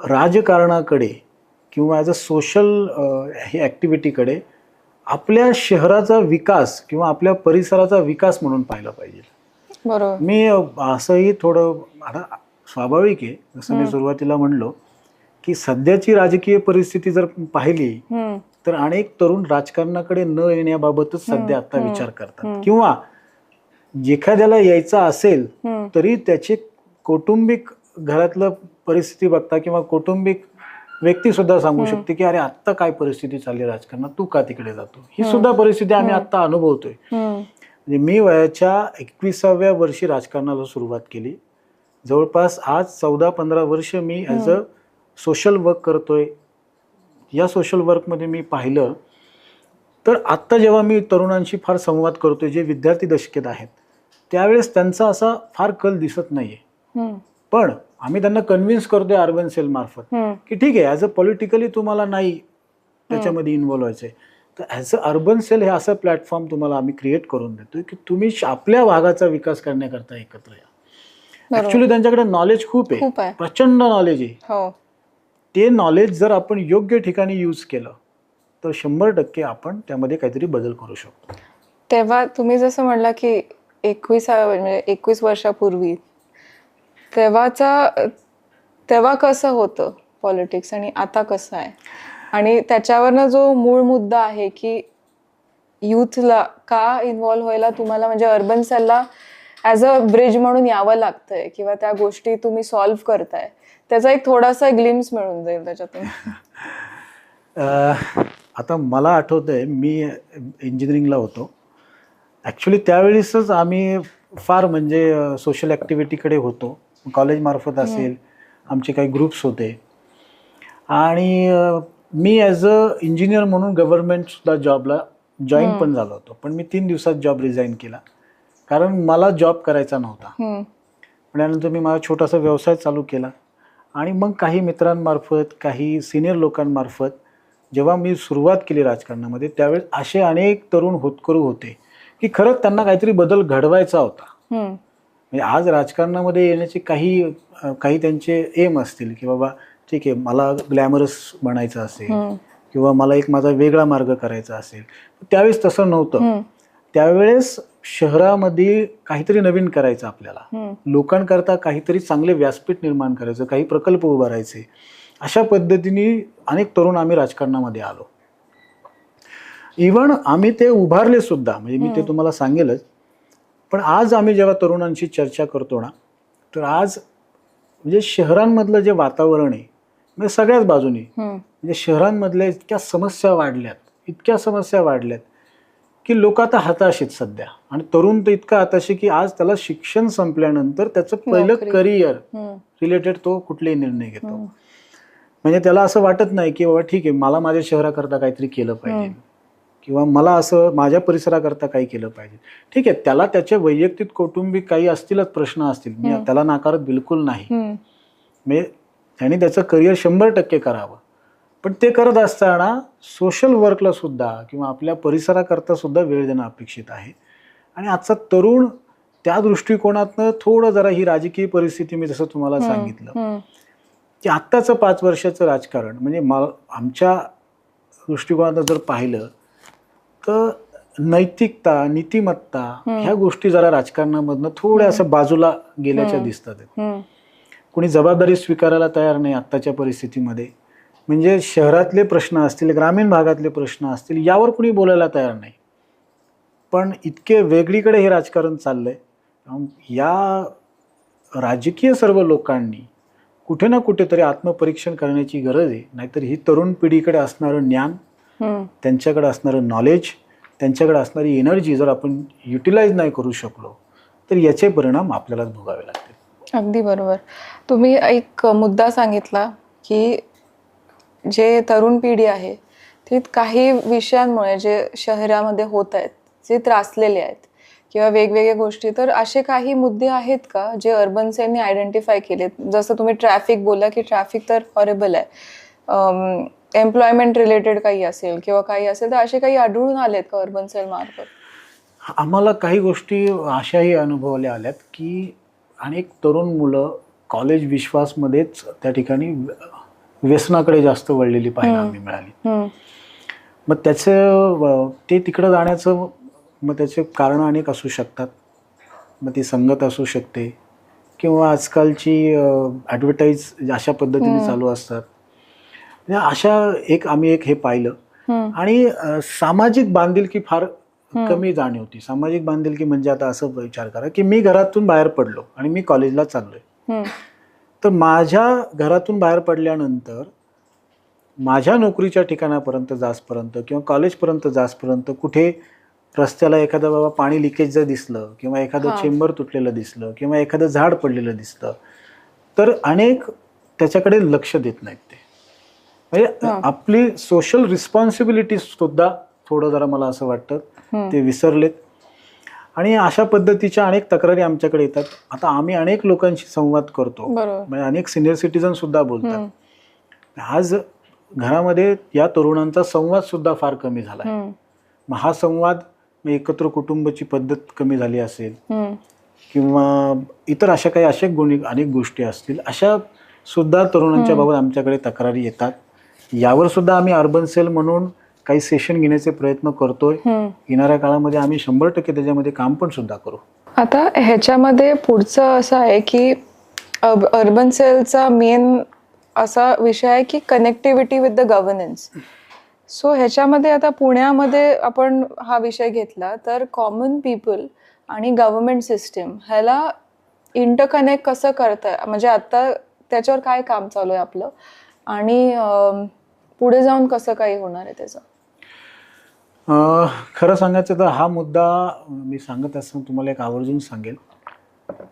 राजकारणाकडे किंवा ॲज अ सोशल ही ॲक्टिव्हिटीकडे आपल्या शहराचा विकास किंवा आपल्या परिसराचा विकास म्हणून पाहिला पाहिजे. बरोबर. मी असंही थोडं, आता स्वाभाविक आहे, जसं मी सुरुवातीला म्हणलो की सध्याची राजकीय परिस्थिती जर पाहिली तर अनेक तरुण राजकारणाकडे न येण्याबाबतच सध्या आता विचार करतात. किंवा एखाद्याला यायचं असेल तरी त्याची कौटुंबिक घरातलं परिस्थिती बघता किंवा कौटुंबिक व्यक्ती सुद्धा सांगू शकते की अरे आत्ता काय परिस्थिती चालली राजकारणात, तू का तिकडे जातो. ही सुद्धा परिस्थिती आम्ही आत्ता अनुभवतोय. म्हणजे मी वयाच्या 21व्या वर्षी राजकारणाला सुरुवात केली. जवळपास आज 14-15 वर्ष मी ॲज अ सोशल वर्क करतोय. या सोशल वर्कमध्ये मी पाहिलं तर आत्ता जेव्हा मी तरुणांशी फार संवाद करतोय जे विद्यार्थी दशकेत आहेत त्यावेळेस त्यांचा असा फार कल दिसत नाहीये. पण आम्ही त्यांना कन्व्हिन्स करतोय अर्बन सेल मार्फत की ठीक आहे, ॲज अ पॉलिटिकली तुम्हाला नाही त्याच्यामध्ये इन्व्हॉल्व्ह व्हायचंय, तर ॲज अ अर्बन सेल हे असं प्लॅटफॉर्म तुम्हाला आम्ही क्रिएट करून देतोय की तुम्ही आपल्या भागाचा विकास करण्याकरता एकत्र या. ऍक्च्युली त्यांच्याकडे नॉलेज खूप आहे, प्रचंड नॉलेज आहे. ते नॉलेज जर आपण योग्य ठिकाणी यूज केलं तर 100% आपण त्यामध्ये काहीतरी बदल करू शकतो. तेव्हा तुम्ही जसं म्हणला की 21 वर्षापूर्वी तेव्हा कसं होतं पॉलिटिक्स आणि आता कसं आहे, आणि त्याच्यावरनं जो मूळ मुद्दा आहे की यूथला का इन्व्हॉल्व्ह व्हायला तुम्हाला, म्हणजे अर्बन सेलला ॲज अ ब्रिज म्हणून यावं लागतंय किंवा त्या गोष्टी तुम्ही सॉल्व्ह करताय, त्याचा एक थोडासा ग्लिम्स मिळून जाईल त्याच्यातून. आता मला आठवतंय मी इंजिनिअरिंगला होतो. ॲक्च्युली त्यावेळेसच आम्ही फार म्हणजे सोशल ॲक्टिव्हिटीकडे होतो. कॉलेजमार्फत असेल, आमचे काही ग्रुप्स होते आणि मी ॲज अ इंजिनियर म्हणून गव्हर्नमेंट सुद्धा जॉबला जॉईन पण झालो होतो, पण मी 3 दिवसात जॉब रिझाईन केला कारण मला जॉब करायचा नव्हता. त्यानंतर मी माझा छोटासा व्यवसाय चालू केला आणि मग काही मित्रांमार्फत, काही सिनियर लोकांमार्फत जेव्हा मी सुरुवात केली राजकारणामध्ये, त्यावेळेस असे अनेक तरुण होतकरू होते की खरंच त्यांना काहीतरी बदल घडवायचा होता. म्हणजे आज राजकारणामध्ये येण्याचे काही त्यांचे एम असतील की बाबा ठीक आहे, मला ग्लॅमरस बनायचं असेल किंवा मला एक माझा वेगळा मार्ग करायचा असेल. त्यावेळेस तसं नव्हतं. त्यावेळेस शहरामध्ये काहीतरी नवीन करायचं आपल्याला, लोकांकरता काहीतरी चांगले व्यासपीठ निर्माण करायचं, काही प्रकल्प उभारायचे. अशा पद्धतीने अनेक तरुण आम्ही राजकारणामध्ये आलो. इव्हन आम्ही ते उभारले सुद्धा, म्हणजे मी ते तुम्हाला सांगेलच. पण आज आम्ही जेव्हा तरुणांशी चर्चा करतो ना, तर आज म्हणजे शहरांमधलं जे वातावरण आहे, म्हणजे सगळ्याच बाजूनी, म्हणजे शहरांमधल्या इतक्या समस्या वाढल्यात की लोक आता हताश आहेत सध्या. आणि तरुण तर इतका हताश की आज त्याला शिक्षण संपल्यानंतर त्याचं पहिलं करिअर रिलेटेड तो कुठलेही निर्णय घेतो. म्हणजे त्याला असं वाटत नाही की बाबा ठीक आहे, मला माझ्या शहराकरता काहीतरी केलं पाहिजे किंवा मला असं माझ्या परिसराकरता काही केलं पाहिजे. ठीक आहे, त्याला त्याचे वैयक्तिक कौटुंबिक काही असतीलच प्रश्न असतील, मी त्याला नाकारत बिलकुल नाही. म्हणजे त्याने त्याचं करिअर 100% करावं, पण ते करत असताना सोशल वर्कला सुद्धा किंवा आपल्या परिसराकरता सुद्धा वेळ देणं अपेक्षित आहे. आणि आजचा तरुण त्या दृष्टिकोनातनं थोडं जरा ही राजकीय परिस्थिती, मी जसं तुम्हाला सांगितलं की आत्ताचं 5 वर्षाचं राजकारण, म्हणजे आमच्या दृष्टिकोनातनं जर पाहिलं तर नैतिकता, नीतिमत्ता ह्या गोष्टी जरा राजकारणामधनं थोड्या असं बाजूला गेल्याच्या दिसतात. कोणी जबाबदारी स्वीकारायला तयार नाही आत्ताच्या परिस्थितीमध्ये. म्हणजे शहरातले प्रश्न असतील, ग्रामीण भागातले प्रश्न असतील, यावर कुणी बोलायला तयार नाही. पण इतके वेगळीकडे हे राजकारण चाललंय. या राजकीय सर्व लोकांनी कुठे ना कुठेतरी आत्मपरीक्षण करण्याची गरज आहे. नाहीतर ही तरुण पिढीकडे असणारं ज्ञान, त्यांच्याकडे असणारं नॉलेज, त्यांच्याकडे असणारी एनर्जी जर आपण युटिलाइज नाही करू शकलो तर याचे परिणाम आपल्यालाच भोगावे लागतील. अगदी बरोबर. तुम्ही एक मुद्दा सांगितला की जे तरुण पिढी आहे ती काही विषयांमुळे जे शहरामध्ये होत आहेत, जे त्रासलेले आहेत किंवा वेगवेगळ्या गोष्टी, तर असे काही मुद्दे आहेत का जे अर्बन सेलने आयडेंटिफाय केलेत? जसं तुम्ही ट्रॅफिक बोला की ट्रॅफिक तर हॉरेबल आहे, एम्प्लॉयमेंट रिलेटेड काही असेल किंवा काही असेल, तर असे काही आढळून आलेत का अर्बन सेल मार्फत? आम्हाला काही गोष्टी अशाही अनुभवल्या आल्यात की अनेक तरुण मुलं कॉलेज विश्वासमध्येच त्या ठिकाणी व्यसनाकडे जास्त वळलेली पाहायला आम्ही मिळाली. मग ते तिकडं जाण्याचं मग त्याचे कारणं अनेक असू शकतात. मग ती संगत असू शकते किंवा आजकालची ॲडव्हर्टाईज अशा पद्धतीने चालू असतात. आम्ही हे पाहिलं. आणि सामाजिक बांधिलकी फार कमी जाणवती. सामाजिक बांधिलकी म्हणजे आता असं विचार करा की मी घरातून बाहेर पडलो आणि मी कॉलेजला चाललोय, तर माझ्या घरातून बाहेर पडल्यानंतर माझ्या नोकरीच्या ठिकाणापर्यंत जासपर्यंत किंवा कॉलेजपर्यंत जासपर्यंत कुठे रस्त्याला एखादं बाबा पाणी लिकेज जर दिसलं किंवा एखादं चेंबर तुटलेलं दिसलं किंवा एखादं झाड पडलेलं दिसलं तर अनेक त्याच्याकडे लक्ष देत नाहीत. ते म्हणजे आपली सोशल रिस्पॉन्सिबिलिटी सुद्धा थोडं जरा मला असं वाटतं ते विसरलेत. आणि अशा पद्धतीच्या अनेक तक्रारी आमच्याकडे येतात. आता आम्ही अनेक लोकांशी संवाद करतो, म्हणजे अनेक सिनियर सिटीजन सुद्धा बोलतात. आज घरामध्ये या तरुणांचा संवाद सुद्धा फार कमी झाला आहे. मग हा संवाद एकत्र कुटुंबाची पद्धत कमी झाली असेल किंवा इतर अशा अनेक गोष्टी असतील, अशा सुद्धा तरुणांच्या बाबत आमच्याकडे तक्रारी येतात. यावर सुद्धा आम्ही अर्बन सेल म्हणून काही सेशन घेण्याचे प्रयत्न करतोय. येणाऱ्या काळामध्ये आम्ही 100% त्याच्यामध्ये काम पण सुद्धा करू. आता ह्याच्यामध्ये पुढचं असं आहे की अर्बन सेलचा मेन असा विषय आहे की connectivity with the governance. So ह्याच्यामध्ये आता पुण्यामध्ये आपण हा विषय घेतला तर कॉमन पीपल आणि गव्हर्नमेंट सिस्टीम ह्याला इंटरकनेक्ट कसं करताय, म्हणजे आता त्याच्यावर काय काम चालू आहे आपलं आणि पुढे जाऊन कसं काही होणार आहे त्याचं? खरं सांगायचं तर हा मुद्दा मी सांगत असताना तुम्हाला एक आवर्जून सांगेल,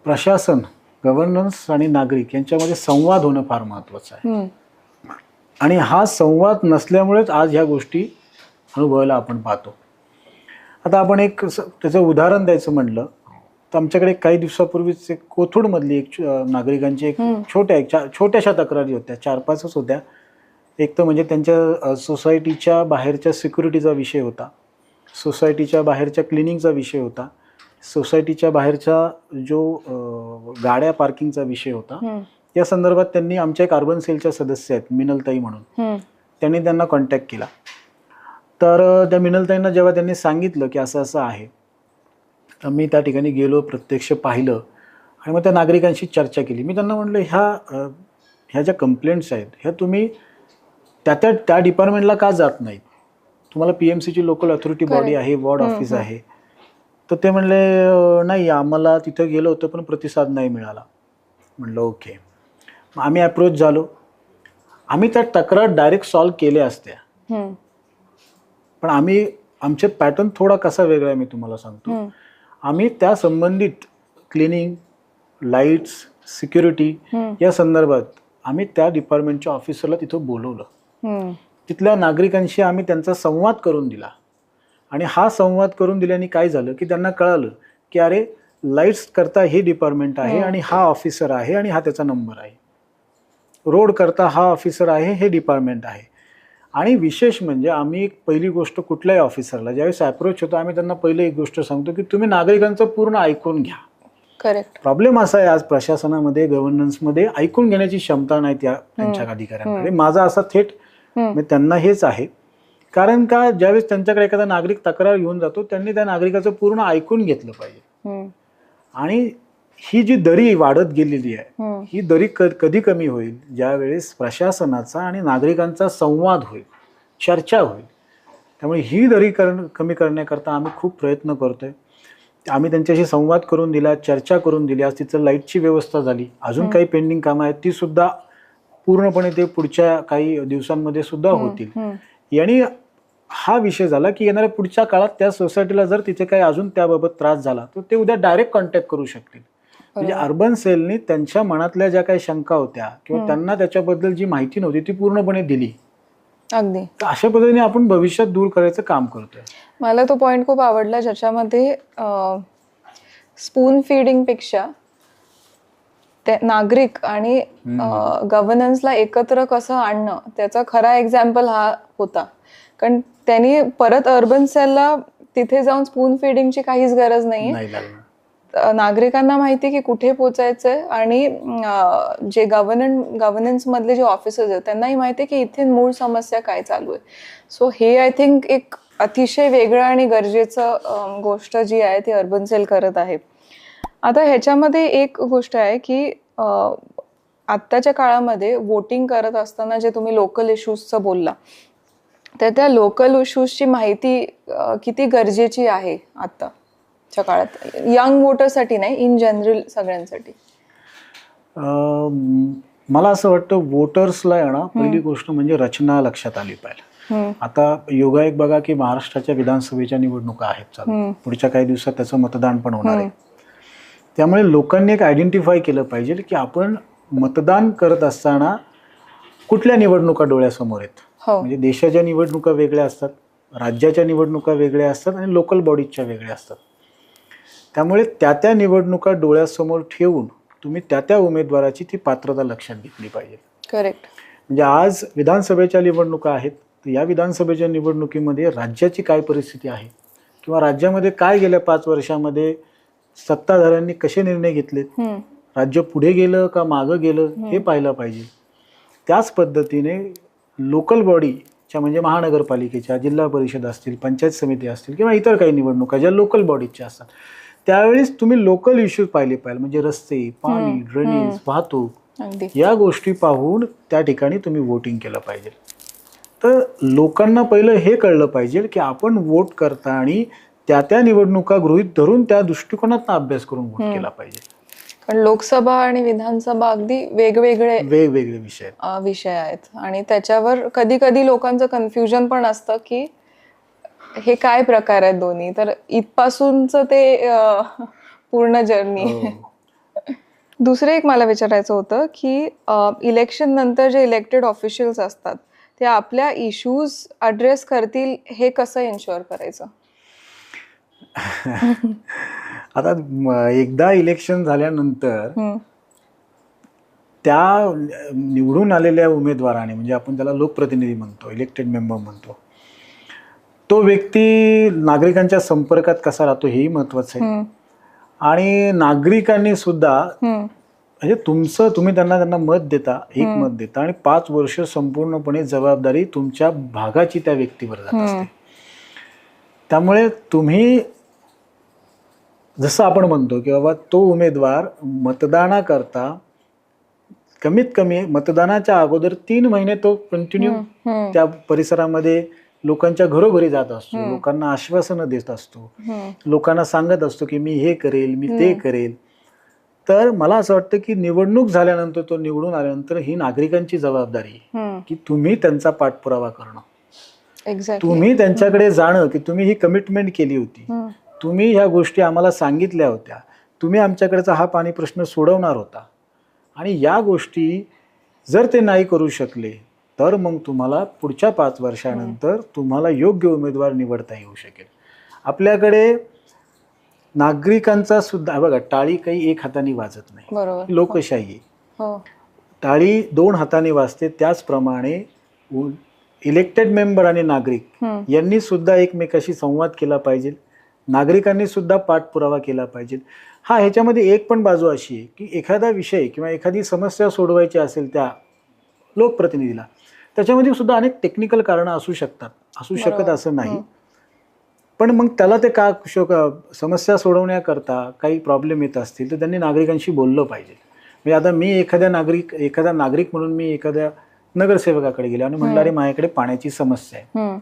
प्रशासन, गव्हर्नन्स आणि नागरिक यांच्यामध्ये संवाद होणं फार महत्त्वाचं आहे. आणि हा संवाद नसल्यामुळेच आज ह्या गोष्टी अनुभवायला आपण पाहतो. आता आपण एक त्याचं उदाहरण द्यायचं म्हटलं तर आमच्याकडे काही दिवसापूर्वीच एक कोथरूडमधली एक नागरिकांची एक छोट्याशा तक्रारी होत्या, 4-5च होत्या. एक तर म्हणजे त्यांच्या सोसायटीच्या बाहेरच्या सिक्युरिटीचा विषय होता, सोसायटीच्या बाहेरच्या क्लिनिंगचा विषय होता, सोसायटीच्या बाहेरचा जो गाड्या पार्किंगचा विषय होता. या संदर्भात त्यांनी आमच्या एक अर्बन सेलच्या सदस्य आहेत मिनलताई म्हणून, त्यांनी त्यांना कॉन्टॅक्ट केला. तर त्या मिनलताईंना जेव्हा त्यांनी सांगितलं की असं असं आहे, तर मी त्या ठिकाणी गेलो, प्रत्यक्ष पाहिलं आणि मग त्या नागरिकांशी चर्चा केली. मी त्यांना म्हटलं ह्या ज्या कंप्लेंट्स आहेत ह्या तुम्ही त्या डिपार्टमेंटला का जात नाहीत? तुम्हाला PMCची लोकल अथॉरिटी बॉडी आहे, वॉर्ड ऑफिस आहे. तर ते म्हणले नाही, आम्हाला तिथं गेलो होतं पण प्रतिसाद नाही मिळाला. म्हटलं ओके. मग आम्ही अप्रोच झालो, आम्ही त्या तक्रार डायरेक्ट सॉल्व्ह केल्या असत्या, पण आमचे पॅटर्न थोडा कसा वेगळा आहे मी तुम्हाला सांगतो. आम्ही त्या संबंधित क्लिनिंग, लाईट्स, सिक्युरिटी या संदर्भात आम्ही त्या डिपार्टमेंटच्या ऑफिसरला तिथं बोलवलं. तिथल्या नागरिकांशी आम्ही त्यांचा संवाद करून दिला आणि हा संवाद करून दिल्याने काय झालं की त्यांना कळालं की अरे लाईट्स करता हे डिपार्टमेंट आहे आणि हा ऑफिसर आहे आणि हा त्याचा नंबर आहे, रोड करता हा ऑफिसर आहे, हे डिपार्टमेंट आहे. आणि विशेष म्हणजे आम्ही पहिली गोष्ट कुठल्याही ऑफिसरला ज्यावेळेस अप्रोच होतो आम्ही त्यांना पहिलं एक गोष्ट सांगतो की तुम्ही नागरिकांचं पूर्ण ऐकून घ्या. करेक्ट. प्रॉब्लेम असा आहे आज प्रशासनामध्ये, गव्हर्नन्समध्ये ऐकून घेण्याची क्षमता नाही त्यांच्या अधिकाऱ्यांकडे. माझा असा थेट त्यांना हेच आहे, कारण का ज्यावेळेस त्यांच्याकडे एखादा नागरिक तक्रार घेऊन जातो त्यांनी त्या नागरिकाचं पूर्ण ऐकून घेतलं पाहिजे. आणि ही जी दरी वाढत गेलेली आहे ही दरी कधी कमी होईल? ज्यावेळेस प्रशासनाचा आणि नागरिकांचा संवाद होईल, चर्चा होईल. त्यामुळे ही दरी कमी करण्याकरता आम्ही खूप प्रयत्न करतोय. आम्ही त्यांच्याशी संवाद करून दिला, चर्चा करून दिली. आज तिथं लाईटची व्यवस्था झाली, अजून काही पेंडिंग कामं आहेत ती सुद्धा पूर्णपणे ते पुढच्या काही दिवसांमध्ये सुद्धा होतील. आणि हा विषय झाला की येणाऱ्या पुढच्या काळात त्या सोसायटीला जर तिथे काही अजून त्याबाबत त्रास झाला तर ते उद्या डायरेक्ट कॉन्टॅक्ट करू शकतील. म्हणजे अर्बन सेलनी त्यांच्या मनातल्या ज्या काही शंका होत्या किंवा त्यांना त्याच्याबद्दल जी माहिती नव्हती ती पूर्णपणे दिली. अगदी. तर अशा पद्धतीने आपण भविष्यात दूर करायचं काम करतोय. मला तो पॉइंट खूप आवडला ज्याच्यामध्ये स्पून फीडिंग पेक्षा ते नागरिक आणि गव्हर्नन्सला एकत्र कसं आणणं त्याचा खरा एक्झाम्पल हा होता. कारण त्यांनी परत अर्बन सेलला तिथे जाऊन स्पून फीडिंगची काहीच गरज नाहीये. नागरिकांना माहिती की कुठे पोचायचंय आणि जे गव्हर्नन्स मधले जे ऑफिसर्स आहेत त्यांनाही माहिती की इथे मूळ समस्या काय चालू आहे. सो हे आय थिंक एक अतिशय वेगळं आणि गरजेचं गोष्ट जी आहे ती अर्बन सेल करत आहे. आता ह्याच्यामध्ये एक गोष्ट आहे की आत्ताच्या काळामध्ये वोटिंग करत असताना जे तुम्ही लोकल इश्यूजचं बोलला, तर त्या लोकल इश्यूजची माहिती किती गरजेची आहे आत्ताच्या काळात, यंग वोटरसाठी नाही, इन जनरल सगळ्यांसाठी? मला असं वाटतं वोटर्सला आहे ना, पहिली गोष्ट म्हणजे रचना लक्षात आली पाहिजे. आता योगायोग बघा की महाराष्ट्राच्या विधानसभेच्या निवडणुका आहेत चालू, पुढच्या काही दिवसात त्याचं मतदान पण होणार आहे. त्यामुळे लोकांनी एक आयडेंटिफाय केलं पाहिजे की आपण मतदान करत असताना कुठल्या निवडणुका डोळ्यासमोर आहेत. म्हणजे देशाच्या निवडणुका वेगळ्या असतात, राज्याच्या निवडणुका वेगळ्या असतात आणि लोकल बॉडीजच्या वेगळ्या असतात. त्यामुळे त्या निवडणुका डोळ्यासमोर ठेवून तुम्ही त्या उमेदवाराची ती पात्रता लक्षात घेतली पाहिजे. करेक्ट. म्हणजे आज विधानसभेच्या निवडणुका आहेत, तर या विधानसभेच्या निवडणुकीमध्ये राज्याची काय परिस्थिती आहे किंवा राज्यामध्ये काय गेल्या 5 वर्षामध्ये सत्ताधाऱ्यांनी कसे निर्णय घेतलेत, राज्य पुढे गेलं का मागं गेलं हे पाहिलं पाहिजे. त्याच पद्धतीने लोकल बॉडीच्या म्हणजे महानगरपालिकेच्या, जिल्हा परिषद असतील, पंचायत समिती असतील किंवा इतर काही निवडणुका ज्या लोकल बॉडीजच्या असतात त्यावेळेस तुम्ही लोकल इश्यूज पाहिले पाहिजे. म्हणजे रस्ते, पाणी, ड्रेनेज, वाहतूक या गोष्टी पाहून त्या ठिकाणी तुम्ही वोटिंग केलं पाहिजे. तर लोकांना पहिलं हे कळलं पाहिजे की आपण वोट करता आणि त्या निवडणुका गृहीत धरून त्या दृष्टिकोनातून अभ्यास करून वोट केला पाहिजे. कारण लोकसभा आणि विधानसभा अगदी वेगवेगळे विषय आहेत आणि त्याच्यावर कधी कधी लोकांचं कन्फ्युजन पण असतं की हे काय प्रकार आहेत दोन्ही. तर इथपासूनच ते पूर्ण जर्नी. दुसरं एक मला विचारायचं होतं की इलेक्शन नंतर जे इलेक्टेड ऑफिशियल्स असतात ते आपल्या इश्यूज अड्रेस करतील हे कसं इन्शुअर करायचं? आता एकदा इलेक्शन झाल्यानंतर हम्म, त्या निवडून आलेल्या उमेदवाराने, म्हणजे आपण त्याला लोकप्रतिनिधी म्हणतो, इलेक्टेड मेंबर म्हणतो, तो व्यक्ती नागरिकांच्या संपर्कात कसा राहतो हेही महत्वाचं आहे. हम्म, आणि नागरिकांनी सुद्धा, हम्म, म्हणजे तुम्ही त्यांना मत देता, एक मत देता, आणि 5 वर्ष संपूर्णपणे जबाबदारी तुमच्या भागाची त्या व्यक्तीवर जात असते. त्यामुळे तुम्ही, जसं आपण म्हणतो की बाबा तो उमेदवार मतदानाकरता कमीत कमी मतदानाच्या अगोदर 3 महिने तो कंटिन्यू त्या परिसरामध्ये लोकांच्या घरोघरी जात असतो, लोकांना आश्वासनं देत असतो, लोकांना सांगत असतो की मी हे करेल, मी ते करेल. तर मला असं वाटतं की निवडणूक झाल्यानंतर, तो निवडून आल्यानंतर ही नागरिकांची जबाबदारी आहे की तुम्ही त्यांचा पाठपुरावा करणं, एक्झॅक्टली. तुम्ही त्यांच्याकडे जाणं, की तुम्ही ही कमिटमेंट केली होती, तुम्ही ह्या गोष्टी आम्हाला सांगितल्या होत्या, तुम्ही आमच्याकडचा हा पाणी प्रश्न सोडवणार होता, आणि या गोष्टी जर ते नाही करू शकले तर मग तुम्हाला पुढच्या 5 वर्षानंतर तुम्हाला योग्य उमेदवार निवडता येऊ शकेल. आपल्याकडे नागरिकांचा सुद्धा, बघा, टाळी काही एक हाताने वाजत नाही, बरोबर. लोकशाही आहे. हो. टाळी 2 हाताने वाजते. त्याचप्रमाणे इलेक्टेड मेंबर आणि नागरिक यांनी सुद्धा एकमेकाशी संवाद केला पाहिजे, नागरिकांनी सुद्धा पाठपुरावा केला पाहिजे. हा, ह्याच्यामध्ये एक पण बाजू अशी आहे की एखादा विषय किंवा एखादी समस्या सोडवायची असेल त्या लोकप्रतिनिधीला, त्याच्यामध्ये सुद्धा अनेक टेक्निकल कारणं असू शकतात, असू शकत असं नाही, पण मग त्याला ते समस्या सोडवण्याकरता काही प्रॉब्लेम येत असतील तर त्यांनी नागरिकांशी बोललं पाहिजे. म्हणजे आता मी एखादा नागरिक म्हणून मी एखाद्या नगरसेवकाकडे गेलो आणि म्हणलं, अरे माझ्याकडे पाण्याची समस्या आहे,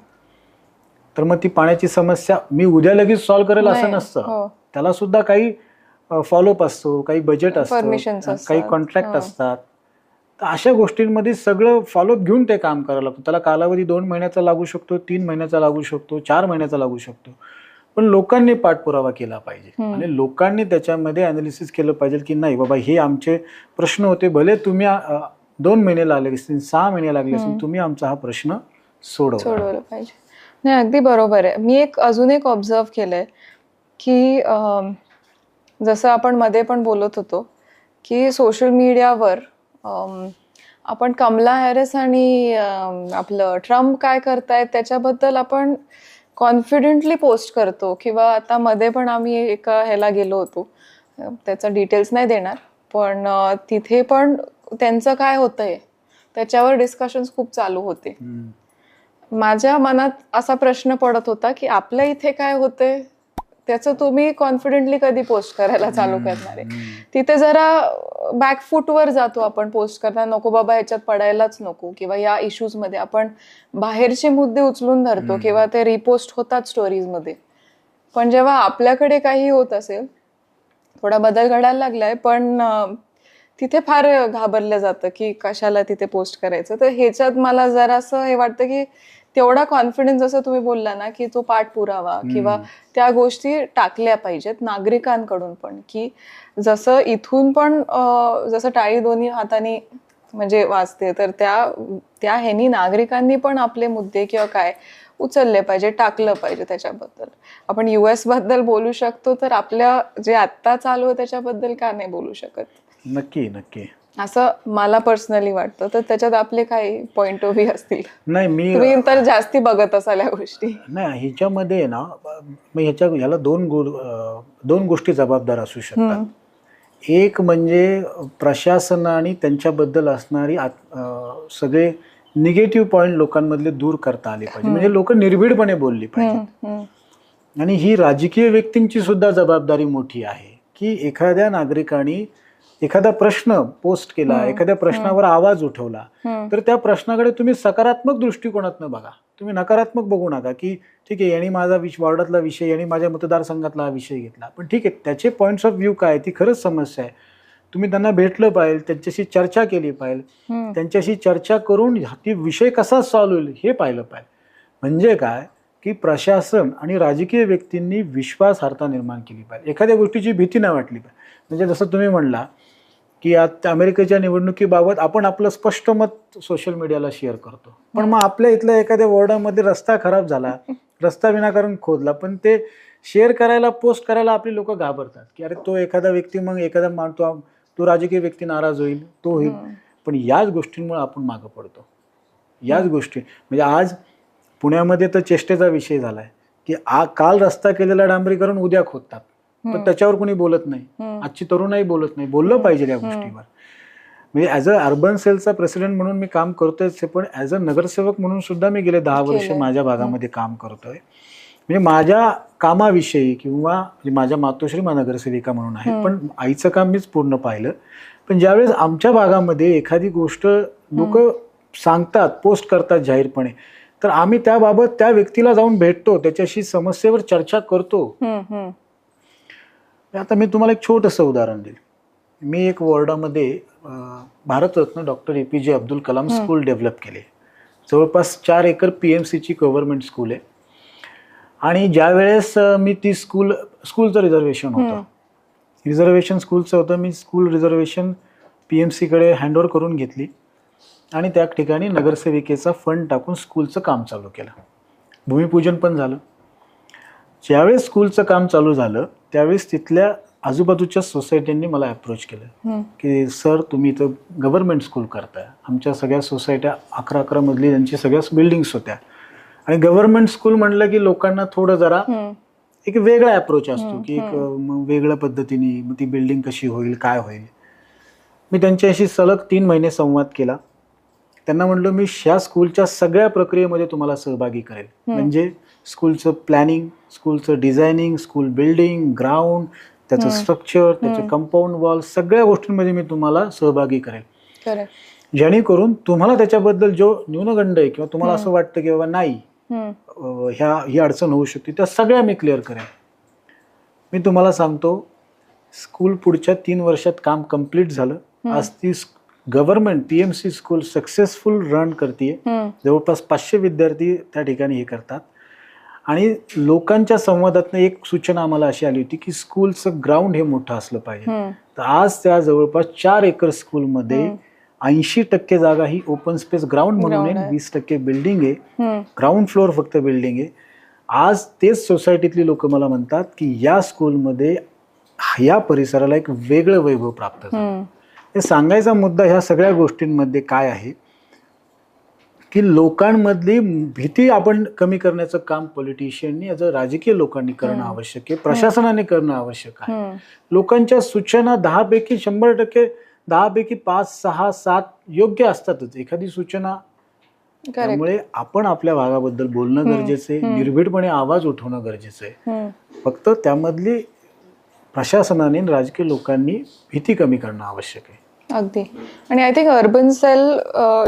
तर मग ती पाण्याची समस्या मी उद्या लगेच सॉल्व्ह करेल असं नसतं. त्याला सुद्धा काही फॉलोअप असतो, काही बजेट असतं, काही कॉन्ट्रॅक्ट असतात. तर अशा गोष्टींमध्ये सगळं फॉलोअप घेऊन ते काम करावं लागतं. त्याला कालावधी 2 महिन्याचा लागू शकतो, 3 महिन्याचा लागू शकतो, 4 महिन्याचा लागू शकतो, पण लोकांनी पाठपुरावा केला पाहिजे आणि लोकांनी त्याच्यामध्ये अनालिसिस केलं पाहिजे की नाही बाबा, हे आमचे प्रश्न होते, भले तुम्ही 2 महिने लागले असतील, 6 महिने लागले असतील, तुम्ही आमचा हा प्रश्न सोडवला पाहिजे. नाही, अगदी बरोबर आहे. मी अजून एक ऑब्झर्व केलंय की जसं आपण मध्ये पण बोलत होतो की सोशल मीडियावर आपण कमला हॅरिस आणि आपलं ट्रम्प काय करतायत त्याच्याबद्दल आपण कॉन्फिडेंटली पोस्ट करतो. किंवा आता मध्ये पण आम्ही एका ह्याला गेलो होतो, त्याचं डिटेल्स नाही देणार, पण तिथे पण त्यांचं काय होतंय त्याच्यावर डिस्कशन्स खूप चालू होते. माझ्या मनात असा प्रश्न पडत होता की आपल्या इथे काय होतंय त्याचं तुम्ही कॉन्फिडेंटली कधी पोस्ट करायला चालू करणार आहे? तिथे जरा बॅकफूटवर जातो आपण पोस्ट करताना, नको बाबा ह्याच्यात पडायलाच नको, किंवा या इश्यूजमध्ये आपण बाहेरचे मुद्दे उचलून धरतो किंवा ते रिपोस्ट होतात स्टोरीजमध्ये. पण जेव्हा आपल्याकडे काही होत असेल, थोडा बदल घडायला लागलाय, पण तिथे फार घाबरलं जातं की कशाला तिथे पोस्ट करायचं. तर ह्याच्यात मला जरासं हे वाटतं की तेवढा कॉन्फिडन्स, जसं तुम्ही बोलला ना की तो पाठपुरावा किंवा त्या गोष्टी टाकल्या पाहिजेत नागरिकांकडून पण, की जसं इथून पण जसं टाळी दोन्ही हाताने म्हणजे वाजते, तर त्या ह्यानी नागरिकांनी पण आपले मुद्दे किंवा काय उचलले पाहिजे, टाकलं पाहिजे त्याच्याबद्दल. आपण US बद्दल बोलू शकतो, तर आपल्या जे आत्ता चालू आहे त्याच्याबद्दल का नाही बोलू शकत? नक्की नक्की, असं मला पर्सनली वाटतं. तर त्याच्यात आपले काही पॉइंट ऑफ व्ह्यू असतील? नाही, तुम्ही तर जास्ती बघत असाल या गोष्टी. नाही, ह्याच्यामध्ये ना, ह्याला दोन गोष्टी जबाबदार असू शकतात. एक म्हणजे प्रशासन आणि त्यांच्याबद्दल असणारी सगळे निगेटिव्ह पॉइंट लोकांमधले दूर करता आले पाहिजे, म्हणजे लोक निर्भीडपणे बोलली पाहिजे. आणि ही राजकीय व्यक्तींची सुद्धा जबाबदारी मोठी आहे की एखाद्या नागरिकाने एखादा प्रश्न पोस्ट केला, एखाद्या प्रश्नावर आवाज उठवला, तर त्या प्रश्नाकडे तुम्ही सकारात्मक दृष्टिकोनातनं बघा, तुम्ही नकारात्मक बघू नका की ठीक आहे यांनी माझा वॉर्डातला विषय, यांनी माझ्या मतदारसंघातला हा विषय घेतला, पण ठीक आहे, त्याचे पॉईंट्स ऑफ व्ह्यू काय, ती खरंच समस्या आहे, तुम्ही त्यांना भेटलं पाहिजे, त्यांच्याशी चर्चा केली पाहिजे, त्यांच्याशी चर्चा करून ती विषय कसा सॉल्व्ह होईल हे पाहिलं पाहिजे. म्हणजे काय की प्रशासन आणि राजकीय व्यक्तींनी विश्वासार्हता निर्माण केली पाहिजे, एखाद्या गोष्टीची भीती नाही वाटली पाहिजे. म्हणजे जसं तुम्ही म्हणला की आता अमेरिकेच्या निवडणुकीबाबत आपण आपलं स्पष्ट मत सोशल मीडियाला शेअर करतो, पण मग आपल्या इथल्या एखाद्या वॉर्डामध्ये रस्ता खराब झाला, रस्ता विनाकारण खोदला, पण ते शेअर करायला, पोस्ट करायला आपली लोक घाबरतात की अरे तो एखादा व्यक्ती, मग एखादा मानतो तो राजकीय व्यक्ती नाराज होईल, तो होईल. पण याच गोष्टींमुळे आपण मागं पडतो. याच गोष्टी म्हणजे आज पुण्यामध्ये तर चेष्टेचा विषय झालाय की काल रस्ता केलेला डांबरीकरण उद्या खोदतात, पण त्याच्यावर कोणी बोलत नाही. आजची तरुणाई बोलत नाही. बोललं पाहिजे या गोष्टीवर. म्हणजे ॲज अ अर्बन सेलचा प्रेसिडेंट म्हणून मी काम करतोय, पण ॲज अ नगरसेवक म्हणून सुद्धा मी गेले 10 वर्ष माझ्या भागामध्ये काम करतोय. म्हणजे माझ्या कामाविषयी किंवा माझ्या मातोश्री नगरसेविका म्हणून आहे, पण आईचं काम मीच पूर्ण पाहिलं. पण ज्यावेळेस आमच्या भागामध्ये एखादी गोष्ट लोक सांगतात, पोस्ट करतात जाहीरपणे, तर आम्ही त्याबाबत त्या व्यक्तीला जाऊन भेटतो, त्याच्याशी समस्येवर चर्चा करतो. आता मी तुम्हाला एक छोटंसं उदाहरण देईल. मी एक वॉर्डामध्ये Bharat Ratna doctor APJ Abdul Kalam school develop केले. जवळपास 4 एकर PMCची गव्हर्नमेंट स्कूल आहे. आणि ज्या वेळेस मी ती स्कूलचं रिझर्वेशन होतं, स्कूलचं होतं, मी स्कूल रिझर्वेशन PMCकडे हँडओव्हर करून घेतली आणि त्या ठिकाणी नगरसेविकेचा फंड टाकून स्कूलचं काम चालू केलं. भूमिपूजन पण झालं. ज्यावेळेस स्कूलचं काम चालू झालं त्यावेळेस तिथल्या आजूबाजूच्या सोसायट्यांनी मला अप्रोच केलं की सर, तुम्ही इथं गव्हर्नमेंट स्कूल करताय, आमच्या सगळ्या सोसायट्या 11-11 मजली त्यांची सगळ्या बिल्डिंग्स होत्या, आणि गव्हर्नमेंट स्कूल म्हटलं की लोकांना थोडं जरा एक वेगळा अप्रोच असतो की एक वेगळ्या पद्धतीने मग ती बिल्डिंग कशी होईल, काय होईल. मी त्यांच्याशी सलग 3 महिने संवाद केला. त्यांना म्हटलं मी ह्या स्कूलच्या सगळ्या प्रक्रियेमध्ये तुम्हाला सहभागी करेल, म्हणजे स्कूलचं प्लॅनिंग, स्कूलचं डिझायनिंग, स्कूल बिल्डिंग, ग्राउंड, त्याचं स्ट्रक्चर, त्याचे कंपाऊंड वॉल, सगळ्या गोष्टींमध्ये मी तुम्हाला सहभागी करेल, जेणेकरून तुम्हाला त्याच्याबद्दल जो न्यूनगंड आहे किंवा तुम्हाला असं वाटतं की बाबा नाही ही अडचण होऊ शकते, त्या सगळ्या मी क्लिअर करेन. मी तुम्हाला सांगतो, स्कूल पुढच्या 3 वर्षात काम कम्प्लीट झालं. आज ती government PMC school successful run करते. जवळपास 500 विद्यार्थी त्या ठिकाणी हे करतात. आणि लोकांच्या संवादातनं एक सूचना आम्हाला अशी आली होती की स्कूलचं ग्राउंड हे मोठं असलं पाहिजे. तर आज त्या जवळपास 4 एकर स्कूलमध्ये 80% जागा ही ओपन स्पेस ग्राउंड म्हणून आहे, 20% बिल्डिंग आहे, ग्राउंड फ्लोअर फक्त बिल्डिंग आहे. आज तेच सोसायटीतली लोक मला म्हणतात की या स्कूलमध्ये या परिसराला एक वेगळं वैभव प्राप्त झालं. हे सांगायचा मुद्दा ह्या सगळ्या गोष्टींमध्ये काय आहे की लोकांमधली भीती आपण कमी करण्याचं काम पॉलिटिशियननी राजकीय लोकांनी करणं आवश्यक आहे, प्रशासनाने करणं आवश्यक आहे. लोकांच्या सूचना 10 पैकी 100%, 10 पैकी 5, 6, 7 योग्य असतातच एखादी सूचना. त्यामुळे आपण आपल्या भागाबद्दल बोलणं गरजेचं आहे, निर्भीडपणे आवाज उठवणं गरजेचं आहे. फक्त त्यामधली प्रशासनाने, राजकीय लोकांनी भीती कमी करणं आवश्यक आहे. अगदी. आणि आय थिंक अर्बन सेल,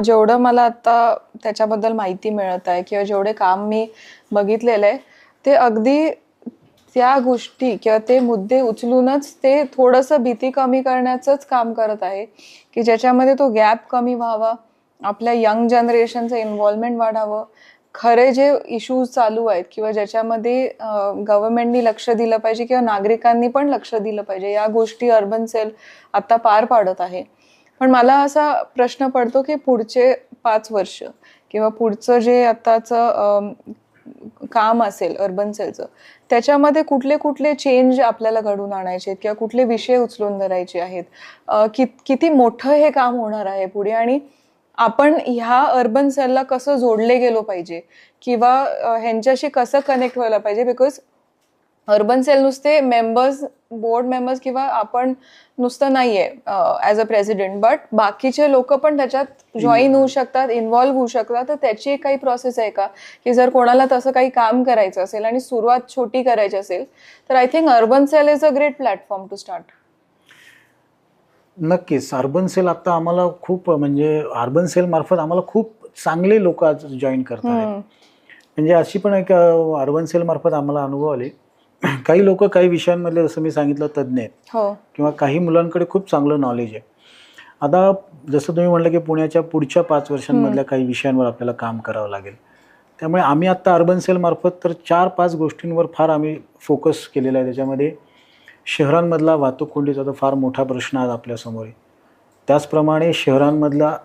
जेवढं मला आता त्याच्याबद्दल माहिती मिळत आहे किंवा जेवढे काम मी बघितलेलं आहे, ते अगदी त्या गोष्टी किंवा ते मुद्दे उचलूनच ते थोडंसं भीती कमी करण्याचंच काम करत आहे की ज्याच्यामध्ये तो गॅप कमी व्हावा, आपल्या यंग जनरेशनचं इन्व्हॉल्वमेंट वाढावं, खरे जे इश्यूज चालू आहेत किंवा ज्याच्यामध्ये गव्हर्नमेंटनी लक्ष दिलं पाहिजे किंवा नागरिकांनी पण लक्ष दिलं पाहिजे, या गोष्टी अर्बन सेल आता पार पाडत आहे. पण मला असा प्रश्न पडतो की पुढचे 5 वर्ष किंवा पुढचं जे आताचं काम असेल अर्बन सेलचं, त्याच्यामध्ये कुठले कुठले चेंज आपल्याला घडून आणायचे किंवा कुठले विषय उचलून धरायचे आहेत, किती मोठं हे काम होणार आहे पुढे, आणि आपण ह्या अर्बन सेलला कसं जोडले गेलो पाहिजे किंवा ह्यांच्याशी कसं कनेक्ट व्हायला पाहिजे. बिकॉज अर्बन सेल नुसते मेंबर्स, बोर्ड मेंबर्स किंवा आपण नुसतं नाहीये ॲज अ प्रेसिडेंट, बट बाकीचे लोक पण त्याच्यात जॉईन होऊ शकतात, इन्व्हॉल्व्ह होऊ शकतात. तर त्याची काही प्रोसेस आहे का की जर कोणाला तसं काही काम करायचं असेल आणि सुरुवात छोटी करायची असेल तर I think urban cell is a great platform to start. नक्कीच. अर्बन सेल आता आम्हाला खूप, म्हणजे अर्बन सेल मार्फत आम्हाला खूप चांगले लोक आज जॉईन करतात. म्हणजे अशी पण एक अर्बन सेल मार्फत आम्हाला अनुभव आले, काही लोक काही विषयांमधले जसं मी सांगितलं तज्ज्ञ आहेत किंवा काही मुलांकडे खूप चांगलं नॉलेज आहे. आता जसं तुम्ही म्हटलं की पुण्याच्या पुढच्या 5 वर्षांमधल्या काही विषयांवर आपल्याला काम करावं लागेल. त्यामुळे आम्ही आत्ता अर्बन सेल मार्फत तर 4-5 गोष्टींवर फार आम्ही फोकस केलेला आहे. त्याच्यामध्ये शहरांमधला वाहतूक कोंडीचा तर फार मोठा प्रश्न आज आपल्यासमोर आहे. त्याचप्रमाणे शहरांमधला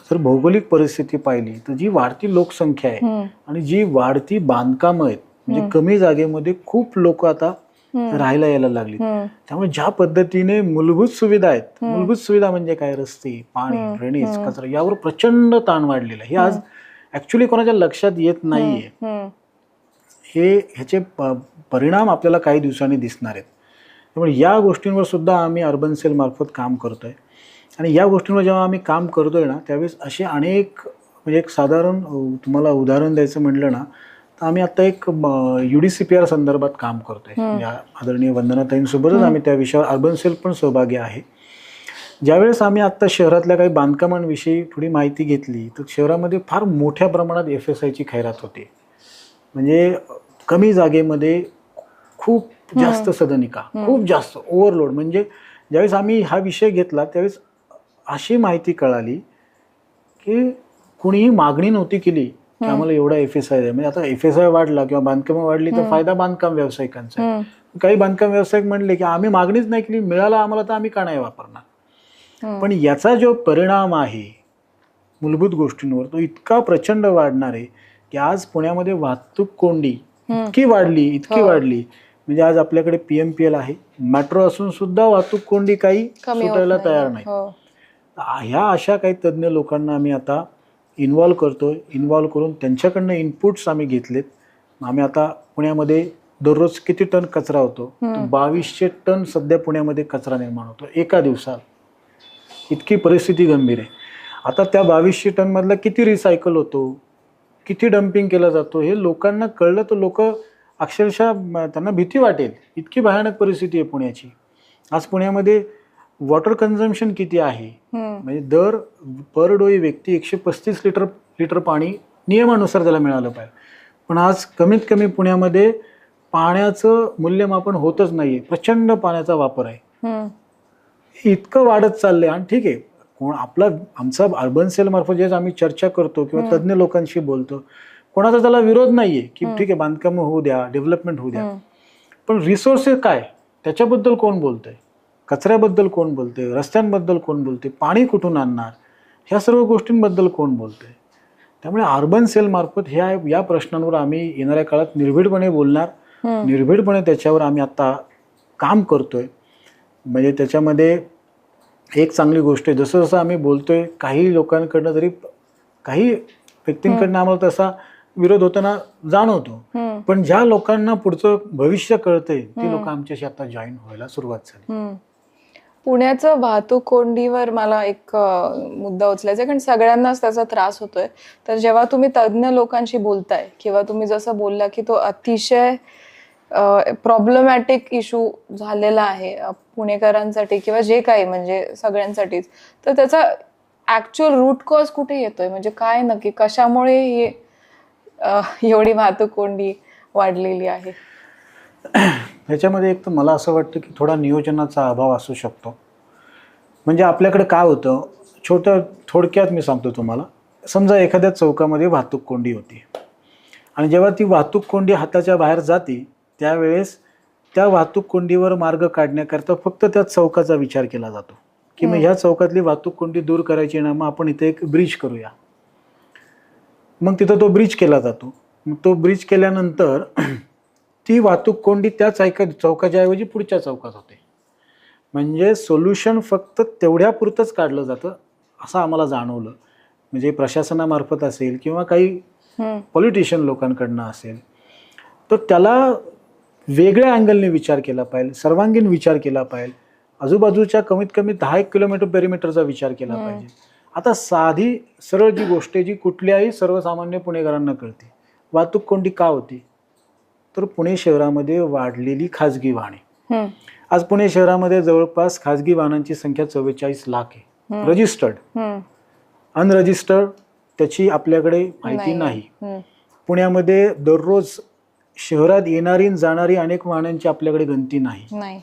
जर भौगोलिक परिस्थिती पाहिली तर जी वाढती लोकसंख्या आहे आणि जी वाढती बांधकामं आहेत, म्हणजे कमी जागेमध्ये खूप लोक आता राहायला यायला लागली. त्यामुळे ज्या पद्धतीने मूलभूत सुविधा आहेत, मूलभूत सुविधा म्हणजे काय, रस्ते, पाणी, ड्रेनेज, कचरा, यावर प्रचंड ताण वाढलेला आहे. हे आज ऍक्च्युली कोणाच्या लक्षात येत नाहीये. ह्याचे परिणाम आपल्याला काही दिवसांनी दिसणार आहेत. त्यामुळे या गोष्टींवर सुद्धा आम्ही अर्बन सेल मार्फत काम करतोय. आणि या गोष्टींवर जेव्हा आम्ही काम करतोय ना, त्यावेळेस असे अनेक, म्हणजे एक साधारण तुम्हाला उदाहरण द्यायचं म्हटलं ना, तर आम्ही आता एक UDCPR संदर्भात काम करतोय. या आदरणीय वंदनाताईंसोबतच आम्ही त्या विषयावर अर्बन सेल पण सहभागी आहे. ज्यावेळेस आम्ही आत्ता शहरातल्या काही बांधकामांविषयी थोडी माहिती घेतली तर शहरामध्ये फार मोठ्या प्रमाणात FSIची खैरात होते. म्हणजे कमी जागेमध्ये खूप जास्त सदनिका, खूप जास्त ओव्हरलोड. म्हणजे ज्यावेळेस आम्ही हा विषय घेतला त्यावेळेस अशी माहिती कळाली की कुणीही मागणी नव्हती केली की आम्हाला एवढा FSI आहे. म्हणजे आता FSI वाढला किंवा बांधकामं वाढली तर फायदा बांधकाम व्यावसायिकांचा आहे. काही बांधकाम व्यावसायिक म्हणले की आम्ही मागणीच नाही केली, मिळाला आम्हाला तर आम्ही का नाही वापरणार. पण याचा जो परिणाम आहे मूलभूत गोष्टींवर तो इतका प्रचंड वाढणार आहे की आज पुण्यामध्ये वाहतूक कोंडी इतकी वाढली. म्हणजे आज आपल्याकडे PMPL आहे, मेट्रो असून सुद्धा वाहतूक कोंडी काही सुटायला तयार नाही. ह्या अशा काही तज्ज्ञ लोकांना आम्ही आता इन्व्हॉल्व करतोय. इन्व्हॉल्व करून त्यांच्याकडनं इनपुट्स आम्ही घेतलेत. आम्ही आता पुण्यामध्ये दररोज किती टन कचरा होतो, 2200 टन सध्या पुण्यामध्ये कचरा निर्माण होतो एका दिवसात. इतकी परिस्थिती गंभीर आहे. आता त्या 2200 टन मधला किती रिसायकल होतो, किती डम्पिंग केला जातो, हे लोकांना कळलं तर लोक अक्षरशः त्यांना भीती वाटेल. इतकी भयानक परिस्थिती आहे पुण्याची. आज पुण्यामध्ये वॉटर कन्झम्पशन किती आहे, म्हणजे पर डोई व्यक्ती 135 लिटर पाणी नियमानुसार त्याला मिळालं पाहिजे. पण आज कमीत कमी पुण्यामध्ये पाण्याचं मूल्यमापन होतच नाहीये. प्रचंड पाण्याचा वापर आहे. इतकं वाढत चाललंय. आणि ठीक आहे, आमचा अर्बन सेल मार्फत जे आम्ही चर्चा करतो किंवा तज्ज्ञ लोकांशी बोलतो, कोणाचा त्याला विरोध नाहीये की ठीक आहे बांधकाम होऊ द्या, डेव्हलपमेंट होऊ द्या. पण रिसोर्सेस काय, त्याच्याबद्दल कोण बोलतंय, कचऱ्याबद्दल कोण बोलतंय, रस्त्यांबद्दल कोण बोलतंय, पाणी कुठून आणणार, ह्या सर्व गोष्टींबद्दल कोण बोलतंय. त्यामुळे अर्बन सेल मार्फत या प्रश्नांवर आम्ही येणाऱ्या काळात निर्भीडपणे बोलणार, निर्भीडपणे त्याच्यावर आम्ही आता काम करतोय. म्हणजे त्याच्यामध्ये एक चांगली गोष्ट आहे, जसं जसं आम्ही बोलतोय काही लोकांकडनं जरी काही व्यक्तींकडनं आम्हाला तसा विरोध होताना जाणवतो, पण ज्या लोकांना पुढचं भविष्य कळतंय ते लोक आमच्याशी आता जॉईन व्हायला सुरुवात झाली. पुण्याचं वाहतूक कोंडीवर मला एक मुद्दा उचलायचा आहे, कारण सगळ्यांनाच त्याचा त्रास होतोय. तर जेव्हा तुम्ही तज्ज्ञ लोकांशी बोलताय किंवा तुम्ही जसं बोलला की तो अतिशय प्रॉब्लेमॅटिक इश्यू झालेला आहे पुणेकरांसाठी किंवा जे काही म्हणजे सगळ्यांसाठीच, तर त्याचा ऍक्च्युअल रूट कॉज कुठे येतोय, म्हणजे काय नक्की कशामुळे ही एवढी वाहतूक कोंडी वाढलेली आहे. ह्याच्यामध्ये एक तर मला असं वाटतं की थोडा नियोजनाचा अभाव असू शकतो. म्हणजे आपल्याकडे काय होतं, थोडक्यात मी सांगतो तुम्हाला. समजा एखाद्या चौकामध्ये वाहतूक कोंडी होती आणि जेव्हा ती वाहतूक कोंडी हाताच्या बाहेर जाते त्यावेळेस त्या वाहतूक कोंडीवर मार्ग काढण्याकरता फक्त त्या चौकाचा विचार केला जातो की मग ह्या चौकातली वाहतूक कोंडी दूर करायची ना, मग आपण इथे एक ब्रिज करूया. मग तिथं तो ब्रिज केला जातो. मग तो ब्रिज केल्यानंतर ती वाहतूक कोंडी त्या चौकाच्या ऐवजी पुढच्या चौकात होते. म्हणजे सोल्युशन फक्त तेवढ्या पुरतंच काढलं जातं असं आम्हाला जाणवलं. म्हणजे प्रशासनामार्फत असेल किंवा काही पॉलिटिशियन लोकांकडनं असेल, तर त्याला वेगळ्या अँगलने विचार केला पाहिजे, सर्वांगीण विचार केला पाहिजे, आजूबाजूच्या कमीत कमी 10 किलोमीटर पेरिमीटरचा विचार केला पाहिजे. आता साधी सरळ जी गोष्ट आहे जी कुठल्याही सर्वसामान्य पुणेकरांना कळते, वाहतूक कोंडी का होती, तर पुणे शहरामध्ये वाढलेली खाजगी वाहने. आज पुणे शहरामध्ये जवळपास खाजगी वाहनांची संख्या 44 लाख आहे. रजिस्टर्ड, अनरजिस्टर्ड त्याची आपल्याकडे माहिती नाही. पुण्यामध्ये दररोज शहरात येणारी जाणारी अनेक वाहनांची आपल्याकडे गणती नाही.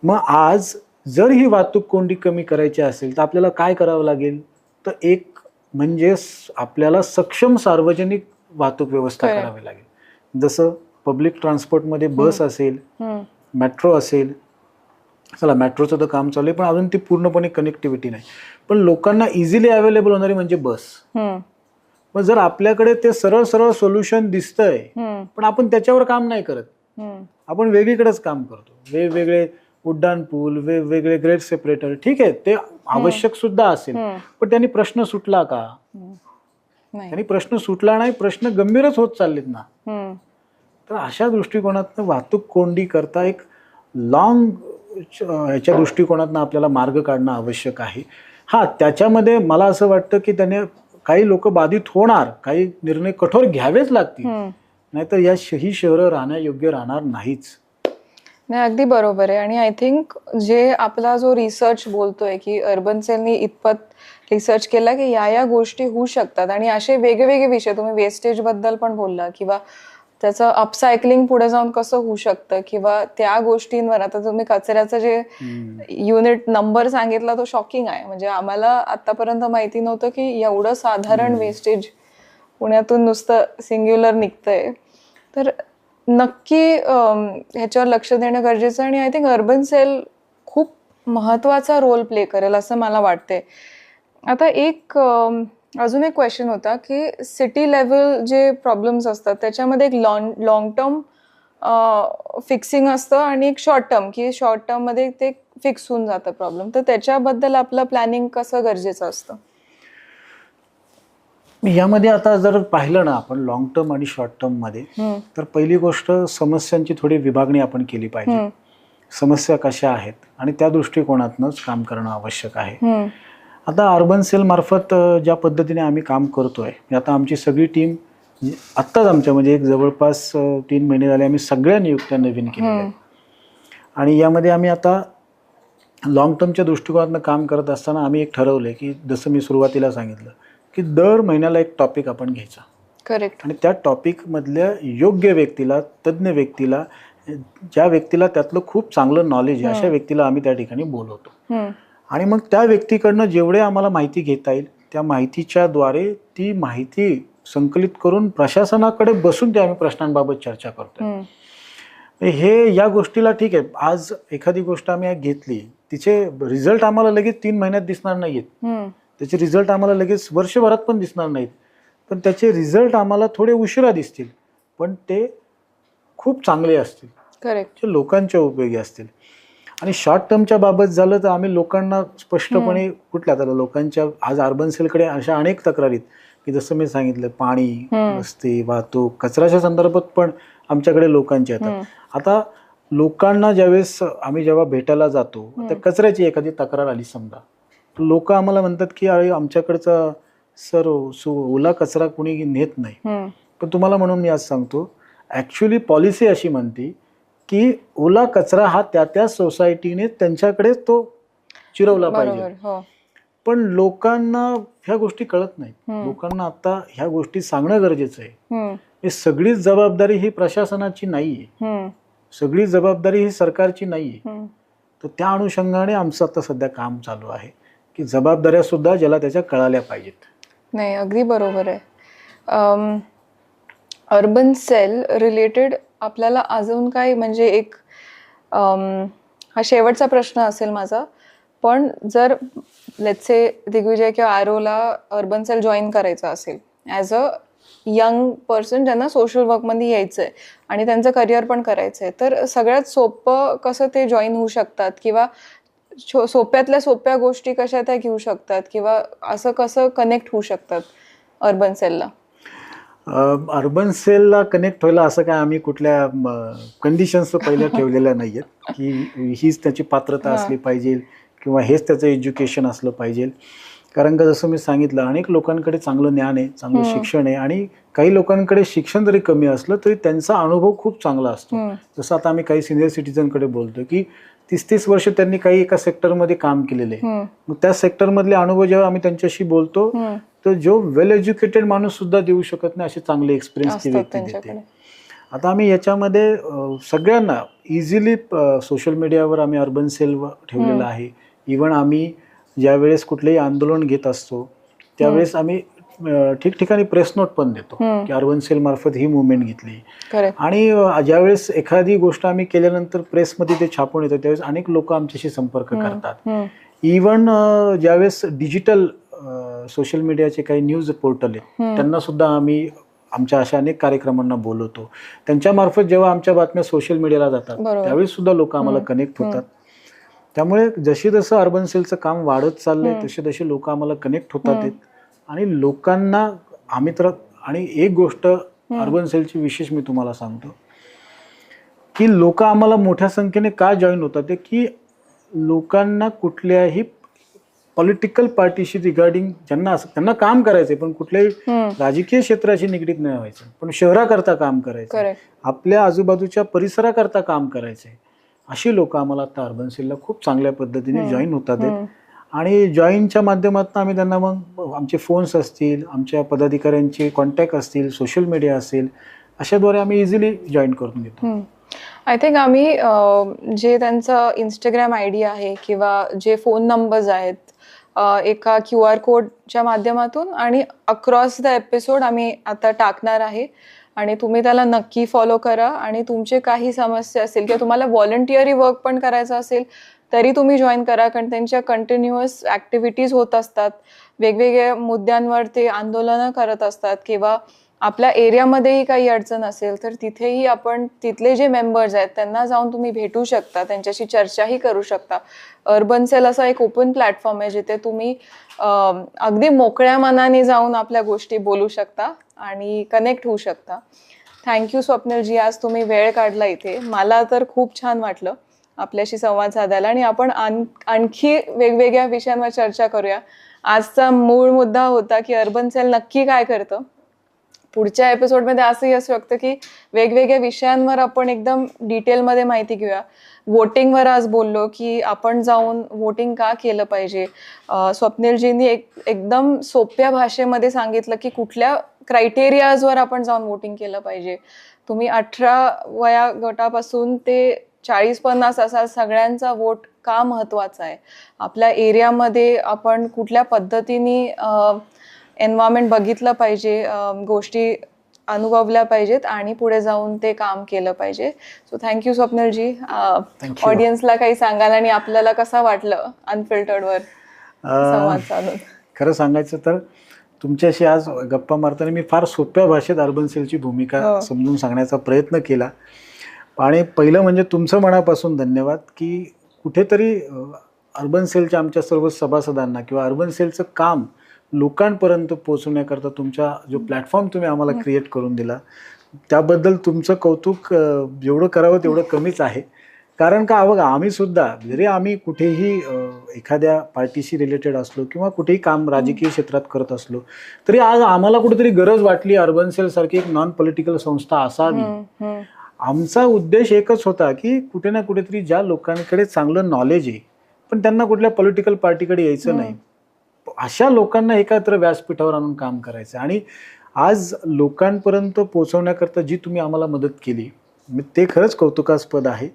मग आज जर ही वाहतूक कोंडी कमी करायची असेल तर आपल्याला काय करावं लागेल, तर एक म्हणजे आपल्याला सक्षम सार्वजनिक वाहतूक व्यवस्था करावी लागेल. जसं पब्लिक ट्रान्सपोर्टमध्ये बस असेल, मेट्रो असेल, चला मेट्रोचं तर काम चालू आहे, पण अजून ती पूर्णपणे कनेक्टिव्हिटी नाही. पण लोकांना इझिली अवेलेबल होणारी म्हणजे बस. मग जर आपल्याकडे ते सरळ सरळ सोल्युशन दिसतंय, पण आपण त्याच्यावर काम नाही करत, आपण वेगळीकडेच काम करतो. वेगवेगळे उड्डाण पूल, वेगवेगळे ग्रेड सेपरेटर, ठीक आहे ते आवश्यक सुद्धा असेल, पण त्यांनी प्रश्न सुटला का? त्यांनी प्रश्न सुटला नाही, प्रश्न गंभीरच होत चाललेत ना. तर अशा दृष्टिकोनातनं वाहतूक कोंडी करता एक लॉंग ह्याच्या दृष्टिकोनातनं आपल्याला मार्ग काढणं आवश्यक आहे. हा, त्याच्यामध्ये मला असं वाटतं की त्याने काही लोक बाधित होणार, काही निर्णय कठोर घ्यावेच लागतील, नाहीतर ही शहरं राहण्यायोग्य राहणार नाहीच. नाही, अगदी बरोबर आहे. आणि आय थिंक जे आपला जो रिसर्च बोलतोय की अर्बन सेलनी इतपत रिसर्च केला की या गोष्टी होऊ शकतात, आणि असे वेगवेगळे विषय तुम्ही वेस्टेज बद्दल पण बोलला, किंवा त्याचं अपसायकलिंग पुढे जाऊन कसं होऊ शकतं, किंवा त्या गोष्टींवर आता तुम्ही कचऱ्याचं जे युनिट नंबर सांगितला तो शॉकिंग आहे. म्हणजे आम्हाला आतापर्यंत माहिती नव्हतं की एवढं साधारण वेस्टेज पुण्यातून नुसतं सिंग्युलर निघतंय. तर नक्की ह्याच्यावर लक्ष देणं गरजेचं आहे. आणि आय थिंक अर्बन सेल खूप महत्वाचा रोल प्ले करेल असं मला वाटते. आता अजून एक क्वेश्चन होता की सिटी लेवल जे प्रॉब्लेम्स असतात त्याच्यामध्ये एक लॉंग टर्म फिक्सिंग असतं आणि एक शॉर्ट टर्म, की शॉर्ट टर्म मध्ये ते फिक्स होऊन जातं प्रॉब्लेम. तर त्याच्याबद्दल आपलं प्लॅनिंग कसं गरजेचं असतं? यामध्ये आता जर पाहिलं ना आपण लॉंग टर्म आणि शॉर्ट टर्म मध्ये, तर पहिली गोष्ट समस्यांची थोडी विभागणी आपण केली पाहिजे. समस्या कशा आहेत आणि त्या दृष्टिकोनातूनच काम करणं आवश्यक आहे. आता अर्बन सेल मार्फत ज्या पद्धतीने आम्ही काम करतोय, आता आमची सगळी टीम आत्ताच आमच्या म्हणजे एक जवळपास 3 महिने झाले आम्ही सगळ्या नियुक्त्या नवीन केलेल्या आहेत. आणि यामध्ये आम्ही आता लॉंग टर्मच्या दृष्टिकोनातून काम करत असताना आम्ही एक ठरवलंय की जसं मी सुरुवातीला सांगितलं की दर महिन्याला एक टॉपिक आपण घ्यायचा. करेक्ट. आणि त्या टॉपिक मधल्या योग्य व्यक्तीला, तज्ज्ञ व्यक्तीला, ज्या व्यक्तीला त्यातलं खूप चांगलं नॉलेज आहे अशा व्यक्तीला आम्ही त्या ठिकाणी बोलवतो. आणि मग त्या व्यक्तीकडनं जेवढे आम्हाला माहिती घेता येईल त्या माहितीच्या द्वारे ती माहिती संकलित करून प्रशासनाकडे बसून त्या आम्ही प्रश्नांबाबत चर्चा करतोय. हे या गोष्टीला ठीक आहे, आज एखादी गोष्ट आम्ही घेतली, तिचे रिझल्ट आम्हाला लगेच 3 महिन्यात दिसणार नाहीत, त्याचे रिझल्ट आम्हाला लगेच वर्षभरात पण दिसणार नाहीत, पण त्याचे रिझल्ट आम्हाला थोडे उशिरा दिसतील, पण ते खूप चांगले असतील. करेक्ट. जे लोकांच्या उपयोगी असतील. आणि शॉर्ट टर्मच्या बाबत झालं तर आम्ही लोकांना स्पष्टपणे कुठल्या तर लोकांच्या आज अर्बन सेलकडे अशा अनेक तक्रारीत की जसं मी सांगितलं पाणी, रस्ते, वाहतूक, कचऱ्याच्या संदर्भात पण आमच्याकडे लोकांचे येतात. आता लोकांना ज्यावेळेस आम्ही जेव्हा भेटायला जातो, त्या कचऱ्याची एखादी तक्रार आली समजा, लोक आम्हाला म्हणतात की अरे आमच्याकडचा सर ओला कचरा कोणी नेत नाही. पण तुम्हाला म्हणून मी आज सांगतो, ॲक्च्युली पॉलिसी अशी म्हणते की ओला कचरा हा त्या सोसायटीने त्यांच्याकडे तो चिरवला पाहिजे. पण लोकांना ह्या गोष्टी कळत नाहीत. लोकांना आता ह्या गोष्टी सांगणं गरजेचं आहे. ही सगळीच जबाबदारी ही प्रशासनाची नाहीये, सगळी जबाबदारी ही सरकारची नाहीये. तर त्या अनुषंगाने आमचं आता सध्या काम चालू आहे की जबाबदाऱ्या सुद्धा ज्याला त्याच्या कळाल्या पाहिजेत. नाही, अगदी बरोबर आहे. अर्बन सेल रिलेटेड आपल्याला अजून काय, म्हणजे एक हा शेवटचा प्रश्न असेल माझा, पण जर लेट्स से दिग्विजय किंवा आरोला अर्बन सेल जॉईन करायचं असेल ॲज अ यंग पर्सन ज्यांना सोशल वर्कमध्ये यायचं आहे आणि त्यांचं करिअर पण करायचं आहे, तर सगळ्यात सोपं कसं ते जॉईन होऊ शकतात, किंवा सोप्यातल्या सोप्या गोष्टी कशा त्या घेऊ शकतात, किंवा असं कसं कनेक्ट होऊ शकतात अर्बन सेलला? अर्बन सेलला कनेक्ट व्हायला असं काय आम्ही कुठल्या कंडिशन्स पहिल्या ठेवलेल्या नाही आहेत की हीच त्याची पात्रता असली पाहिजे किंवा हेच त्याचं एज्युकेशन असलं पाहिजे. कारण का जसं मी सांगितलं, अनेक लोकांकडे चांगलं ज्ञान आहे, चांगलं शिक्षण आहे, आणि काही लोकांकडे शिक्षण जरी कमी असलं तरी त्यांचा अनुभव खूप चांगला असतो. जसं आता आम्ही काही सिनियर सिटीजनकडे बोलतो की 30-30 वर्ष त्यांनी काही एका सेक्टरमध्ये काम केलेलं आहे. मग त्या सेक्टरमधले अनुभव जेव्हा आम्ही त्यांच्याशी बोलतो तर जो वेल एज्युकेटेड माणूस सुद्धा देऊ शकत नाही असे चांगले एक्सपिरियन्स ती व्यक्ती देते. आता आम्ही याच्यामध्ये सगळ्यांना इझिली सोशल मीडियावर आम्ही अर्बन सेल ठेवलेलं आहे. इव्हन आम्ही ज्यावेळेस कुठलेही आंदोलन घेत असतो त्यावेळेस आम्ही ठिकठिकाणी प्रेस नोट पण देतो की अर्बन सेल मार्फत ही मुवमेंट घेतली. करेक्ट. आणि ज्यावेळेस एखादी गोष्ट आम्ही केल्यानंतर प्रेसमध्ये ते छापून येतं त्यावेळेस अनेक लोक आमच्याशी संपर्क करतात. इवन ज्यावेळेस डिजिटल सोशल मीडियाचे काही न्यूज पोर्टल आहेत त्यांना सुद्धा आम्ही आमच्या अशा अनेक कार्यक्रमांना बोलवतो. त्यांच्यामार्फत जेव्हा आमच्या बातम्या सोशल मीडियाला जातात त्यावेळेस सुद्धा लोक आम्हाला कनेक्ट होतात. त्यामुळे जशी जसं अर्बन सेलचं काम वाढत चाललंय तसे तसे लोक आम्हाला कनेक्ट होतात आणि लोकांना आम्ही तर. आणि एक गोष्ट अर्बन सेलची विशेष मी तुम्हाला सांगतो की लोक आम्हाला मोठ्या संख्येने का जॉईन होतात ते की लोकांना कुठल्याही पॉलिटिकल पार्टीशी रिगार्डिंग त्यांना काम करायचंय पण कुठल्याही राजकीय क्षेत्राशी निगडीत नाही व्हायचं, पण शहराकरता काम करायचं, आपल्या आजूबाजूच्या परिसराकरता काम करायचंय, अशी लोक आम्हाला आता अर्बन सेलला खूप चांगल्या पद्धतीने जॉईन होतात. आणि जॉईनच्या माध्यमातून आम्ही त्यांना मग आमचे फोन्स असतील, आमच्या पदाधिकाऱ्यांचे कॉन्टॅक्ट असतील, सोशल मीडिया असेल, अशाद्वारे आम्ही इझिली जॉईन करून घेतो. आय थिंक आम्ही जे त्यांचं इंस्टाग्राम ID आहे किंवा जे फोन नंबर्स आहेत एका QR कोडच्या माध्यमातून आणि अक्रॉस द एपिसोड आम्ही आता टाकणार आहे आणि तुम्ही त्याला नक्की फॉलो करा. आणि तुमचे काही समस्या असेल किंवा तुम्हाला व्हॉलंटिअरी वर्क पण करायचं असेल तरी तुम्ही जॉईन करा, कारण त्यांच्या कंटिन्युअस ॲक्टिव्हिटीज होत असतात, वेगवेगळ्या मुद्द्यांवर ते आंदोलनं करत असतात किंवा आपल्या एरियामध्येही काही अडचण असेल तर तिथेही आपण तिथले जे मेंबर्स आहेत त्यांना जाऊन तुम्ही भेटू शकता, त्यांच्याशी चर्चाही करू शकता. अर्बन सेल असा एक ओपन प्लॅटफॉर्म आहे जिथे तुम्ही अगदी मोकळ्या मनाने जाऊन आपल्या गोष्टी बोलू शकता आणि कनेक्ट होऊ शकता. थँक्यू स्वप्नीलजी, आज तुम्ही वेळ काढला इथे. मला तर खूप छान वाटलं आपल्याशी संवाद साधायला आणि आपण आणखी वेगवेगळ्या विषयांवर चर्चा करूया. आजचा मूळ मुद्दा होता की अर्बन सेल नक्की काय करतं. पुढच्या एपिसोडमध्ये असंही असू शकतं की वेगवेगळ्या विषयांवर आपण एकदम डिटेलमध्ये माहिती घेऊया. वोटिंगवर आज बोललो की आपण जाऊन वोटिंग का केलं पाहिजे. स्वप्नीलजींनी एकदम सोप्या भाषेमध्ये सांगितलं की कुठल्या क्रायटेरियाजवर आपण जाऊन वोटिंग केलं पाहिजे. तुम्ही 18 वया गटापासून ते 40-50 असा सगळ्यांचा वोट का महत्त्वाचा आहे. आपल्या एरियामध्ये आपण कुठल्या पद्धतीने एन्व्हायरमेंट बघितलं पाहिजे, गोष्टी अनुभवल्या पाहिजेत आणि पुढे जाऊन ते काम केलं पाहिजे. So thank you स्वप्नीलजी. ऑडियन्सला काही सांगाल आणि आपल्याला कसं वाटलं अनफिल्टर्डवर संवाद साधून? खरं सांगायचं तर तुमच्याशी आज गप्पा मारताना मी फार सोप्या भाषेत अर्बन सेलची भूमिका समजून सांगण्याचा प्रयत्न केला. आणि पहिलं म्हणजे तुमचं मनापासून धन्यवाद की कुठेतरी अर्बन सेलच्या आमच्या सर्व सभासदांना किंवा अर्बन सेलचं काम लोकांपर्यंत पोहोचवण्याकरता तुमचा जो प्लॅटफॉर्म तुम्ही आम्हाला क्रिएट करून दिला त्याबद्दल तुमचं कौतुक जेवढं करावं तेवढं कमीच आहे. कारण का बघा, आम्ही सुद्धा जरी आम्ही कुठेही एखाद्या पार्टीशी रिलेटेड असलो किंवा कुठेही काम राजकीय क्षेत्रात करत असलो तरी आज आम्हाला कुठेतरी गरज वाटली अर्बन सेल सारखी एक नॉन पॉलिटिकल संस्था असावी. आमचा उद्देश एकच होता की कुठे ना कुठेतरी ज्या लोकांकडे चांगलं नॉलेज आहे पण त्यांना कुठल्या पॉलिटिकल पार्टीकडे यायचं नाही, अशा लोकांना एकत्र व्यासपीठावर आणून काम करायचं. आणि आज लोकांपर्यंत पोहोचवण्याकरता जी तुम्ही आम्हाला मदत केली ते खरंच कौतुकास्पद आहे.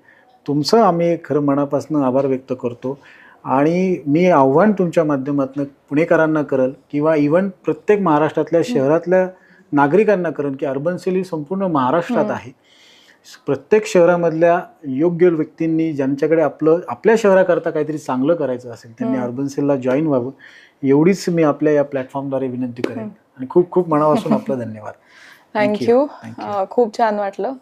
तुमचं आम्ही खरं मनापासून आभार व्यक्त करतो. आणि मी आव्हान तुमच्या माध्यमातून पुणेकरांना करल किंवा इव्हन प्रत्येक महाराष्ट्रातल्या शहरातल्या नागरिकांना करेल की अर्बन सेल ही संपूर्ण महाराष्ट्रात आहे. प्रत्येक शहरामधल्या योग्य व्यक्तींनी ज्यांच्याकडे आपल्या शहराकरता काहीतरी चांगलं करायचं असेल त्यांनी अर्बन सेलला जॉईन व्हावं एवढीच मी आपल्या या प्लॅटफॉर्मद्वारे विनंती करेन. आणि खूप खूप मनापासून आपलं धन्यवाद. थँक्यू. खूप छान वाटलं.